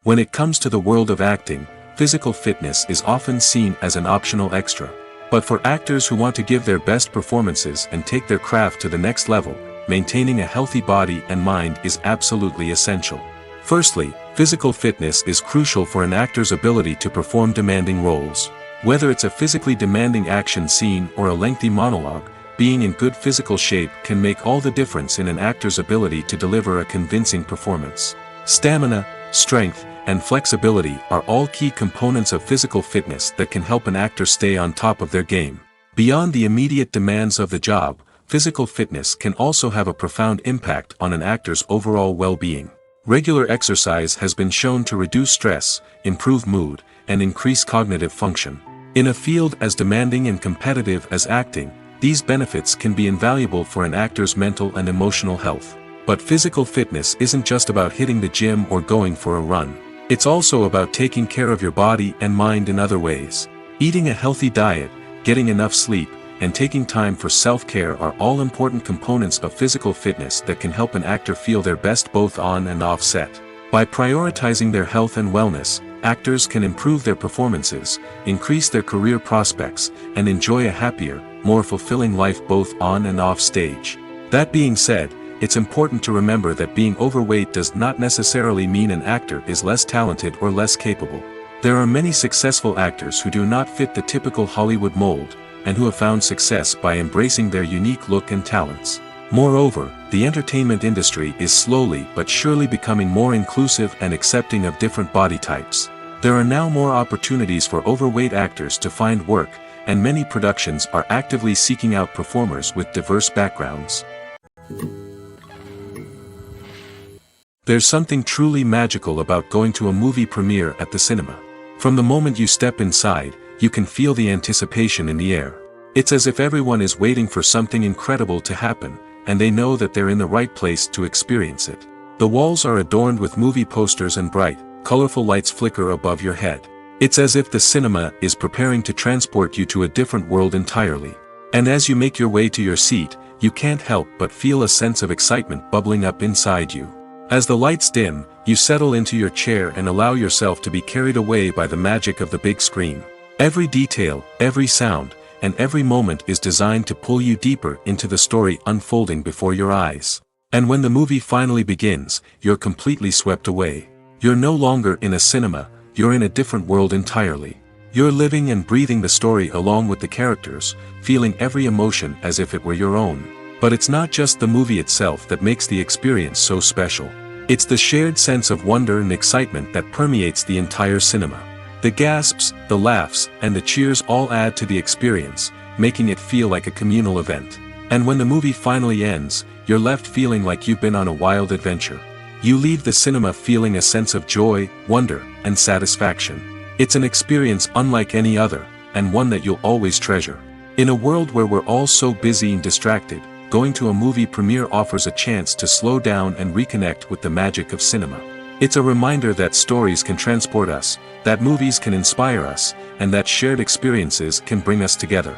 When it comes to the world of acting, physical fitness is often seen as an optional extra. But for actors who want to give their best performances and take their craft to the next level, maintaining a healthy body and mind is absolutely essential. Firstly, physical fitness is crucial for an actor's ability to perform demanding roles. Whether it's a physically demanding action scene or a lengthy monologue, being in good physical shape can make all the difference in an actor's ability to deliver a convincing performance. Stamina, strength, and flexibility are all key components of physical fitness that can help an actor stay on top of their game. Beyond the immediate demands of the job, physical fitness can also have a profound impact on an actor's overall well-being. Regular exercise has been shown to reduce stress, improve mood, and increase cognitive function. In a field as demanding and competitive as acting, these benefits can be invaluable for an actor's mental and emotional health. But physical fitness isn't just about hitting the gym or going for a run. It's also about taking care of your body and mind in other ways. Eating a healthy diet, getting enough sleep, and taking time for self-care are all important components of physical fitness that can help an actor feel their best both on and off set. By prioritizing their health and wellness, actors can improve their performances, increase their career prospects, and enjoy a happier, more fulfilling life both on and off stage. That being said, it's important to remember that being overweight does not necessarily mean an actor is less talented or less capable. There are many successful actors who do not fit the typical Hollywood mold, and who have found success by embracing their unique look and talents. Moreover, the entertainment industry is slowly but surely becoming more inclusive and accepting of different body types. There are now more opportunities for overweight actors to find work, and many productions are actively seeking out performers with diverse backgrounds. There's something truly magical about going to a movie premiere at the cinema. From the moment you step inside, you can feel the anticipation in the air. It's as if everyone is waiting for something incredible to happen, and they know that they're in the right place to experience it. The walls are adorned with movie posters and bright, colorful lights flicker above your head. It's as if the cinema is preparing to transport you to a different world entirely. And as you make your way to your seat, you can't help but feel a sense of excitement bubbling up inside you. As the lights dim, you settle into your chair and allow yourself to be carried away by the magic of the big screen. Every detail, every sound, and every moment is designed to pull you deeper into the story unfolding before your eyes. And when the movie finally begins, you're completely swept away. You're no longer in a cinema, you're in a different world entirely. You're living and breathing the story along with the characters, feeling every emotion as if it were your own. But it's not just the movie itself that makes the experience so special. It's the shared sense of wonder and excitement that permeates the entire cinema. The gasps, the laughs, and the cheers all add to the experience, making it feel like a communal event. And when the movie finally ends, you're left feeling like you've been on a wild adventure. You leave the cinema feeling a sense of joy, wonder, and satisfaction. It's an experience unlike any other, and one that you'll always treasure. In a world where we're all so busy and distracted, going to a movie premiere offers a chance to slow down and reconnect with the magic of cinema. It's a reminder that stories can transport us, that movies can inspire us, and that shared experiences can bring us together.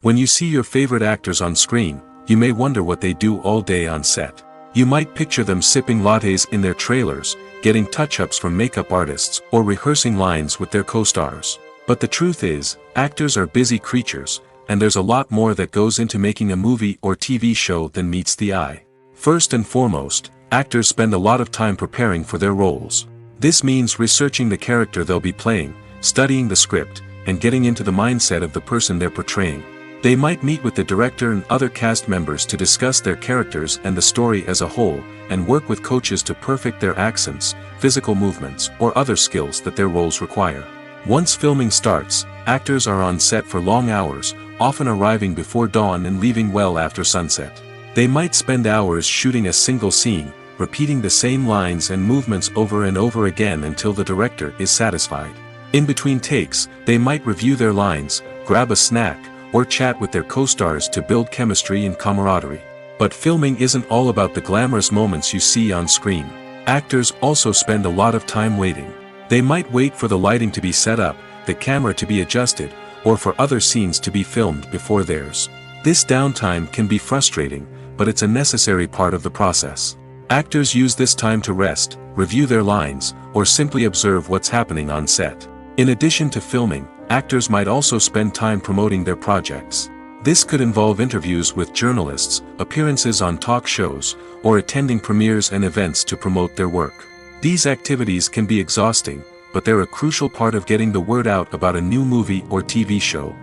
When you see your favorite actors on screen, you may wonder what they do all day on set. You might picture them sipping lattes in their trailers, getting touch-ups from makeup artists, or rehearsing lines with their co-stars. But the truth is, actors are busy creatures, and there's a lot more that goes into making a movie or TV show than meets the eye. First and foremost, actors spend a lot of time preparing for their roles. This means researching the character they'll be playing, studying the script, and getting into the mindset of the person they're portraying. They might meet with the director and other cast members to discuss their characters and the story as a whole, and work with coaches to perfect their accents, physical movements, or other skills that their roles require. Once filming starts, actors are on set for long hours, often arriving before dawn and leaving well after sunset. They might spend hours shooting a single scene, repeating the same lines and movements over and over again until the director is satisfied. In between takes, they might review their lines, grab a snack, or chat with their co-stars to build chemistry and camaraderie. But filming isn't all about the glamorous moments you see on screen. Actors also spend a lot of time waiting. They might wait for the lighting to be set up, the camera to be adjusted, or for other scenes to be filmed before theirs. This downtime can be frustrating, but it's a necessary part of the process. Actors use this time to rest, review their lines, or simply observe what's happening on set. In addition to filming, actors might also spend time promoting their projects. This could involve interviews with journalists, appearances on talk shows, or attending premieres and events to promote their work. These activities can be exhausting, but they're a crucial part of getting the word out about a new movie or TV show.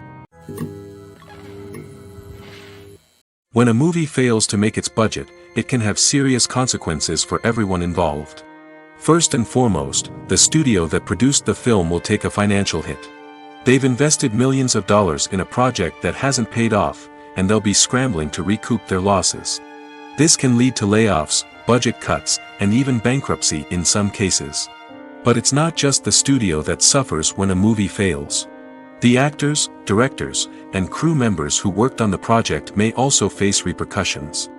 When a movie fails to make its budget, it can have serious consequences for everyone involved. First and foremost, the studio that produced the film will take a financial hit. They've invested millions of dollars in a project that hasn't paid off, and they'll be scrambling to recoup their losses. This can lead to layoffs, budget cuts, and even bankruptcy in some cases. But it's not just the studio that suffers when a movie fails. The actors, directors, and crew members who worked on the project may also face repercussions.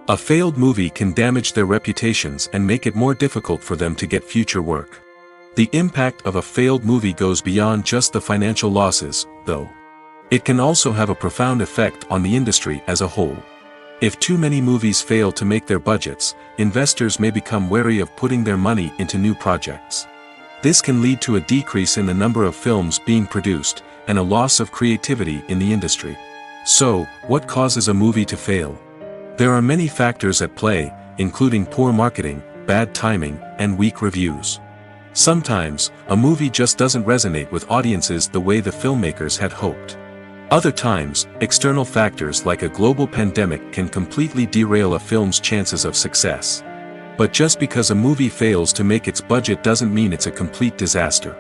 A failed movie can damage their reputations and make it more difficult for them to get future work. The impact of a failed movie goes beyond just the financial losses, though. It can also have a profound effect on the industry as a whole. If too many movies fail to make their budgets, investors may become wary of putting their money into new projects. This can lead to a decrease in the number of films being produced, and a loss of creativity in the industry. So, what causes a movie to fail? There are many factors at play, including poor marketing, bad timing, and weak reviews. Sometimes, a movie just doesn't resonate with audiences the way the filmmakers had hoped. Other times, external factors like a global pandemic can completely derail a film's chances of success. But just because a movie fails to make its budget doesn't mean it's a complete disaster.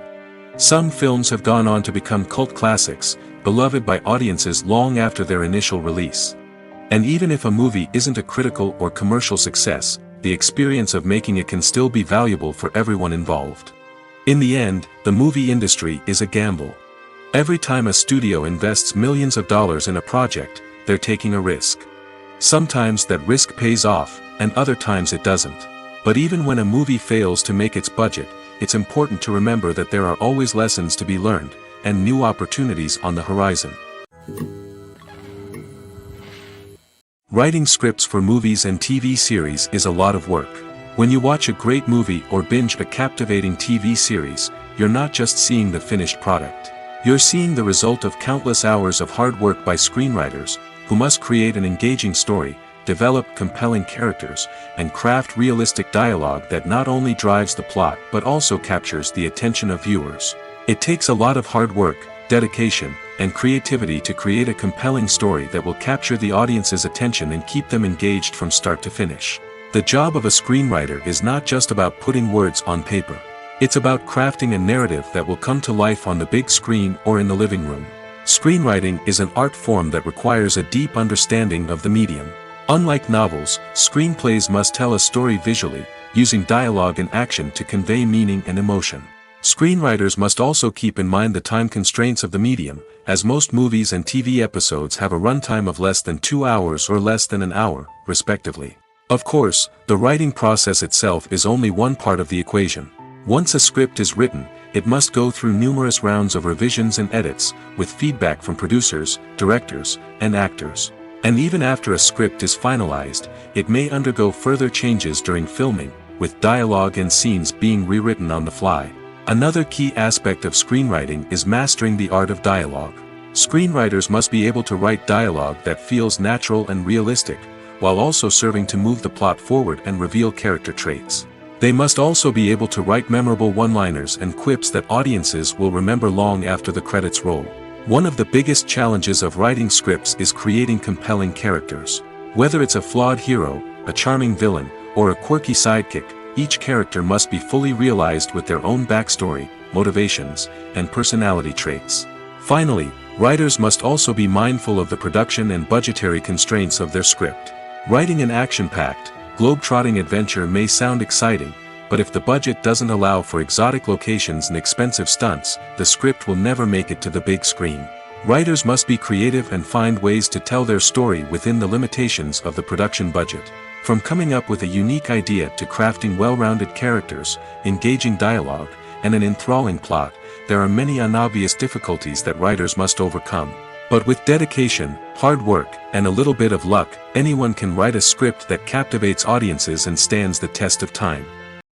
Some films have gone on to become cult classics, beloved by audiences long after their initial release. And even if a movie isn't a critical or commercial success, the experience of making it can still be valuable for everyone involved. In the end, the movie industry is a gamble. Every time a studio invests millions of dollars in a project, they're taking a risk. Sometimes that risk pays off, and other times it doesn't. But even when a movie fails to make its budget, it's important to remember that there are always lessons to be learned, and new opportunities on the horizon. Writing scripts for movies and TV series is a lot of work. When you watch a great movie or binge a captivating TV series, you're not just seeing the finished product. You're seeing the result of countless hours of hard work by screenwriters, who must create an engaging story, develop compelling characters, and craft realistic dialogue that not only drives the plot but also captures the attention of viewers. It takes a lot of hard work, dedication, and creativity to create a compelling story that will capture the audience's attention and keep them engaged from start to finish. The job of a screenwriter is not just about putting words on paper. It's about crafting a narrative that will come to life on the big screen or in the living room. Screenwriting is an art form that requires a deep understanding of the medium. Unlike novels, screenplays must tell a story visually, using dialogue and action to convey meaning and emotion. Screenwriters must also keep in mind the time constraints of the medium, as most movies and TV episodes have a runtime of less than 2 hours or less than an hour, respectively. Of course, the writing process itself is only one part of the equation. Once a script is written, it must go through numerous rounds of revisions and edits, with feedback from producers, directors, and actors. And even after a script is finalized, it may undergo further changes during filming, with dialogue and scenes being rewritten on the fly. Another key aspect of screenwriting is mastering the art of dialogue. Screenwriters must be able to write dialogue that feels natural and realistic, while also serving to move the plot forward and reveal character traits. They must also be able to write memorable one-liners and quips that audiences will remember long after the credits roll. One of the biggest challenges of writing scripts is creating compelling characters. Whether it's a flawed hero, a charming villain, or a quirky sidekick, each character must be fully realized with their own backstory, motivations, and personality traits. Finally, writers must also be mindful of the production and budgetary constraints of their script. Writing an action-packed, globe-trotting adventure may sound exciting, but if the budget doesn't allow for exotic locations and expensive stunts, the script will never make it to the big screen. Writers must be creative and find ways to tell their story within the limitations of the production budget. From coming up with a unique idea to crafting well-rounded characters, engaging dialogue, and an enthralling plot, there are many unobvious difficulties that writers must overcome. But with dedication, hard work, and a little bit of luck, anyone can write a script that captivates audiences and stands the test of time.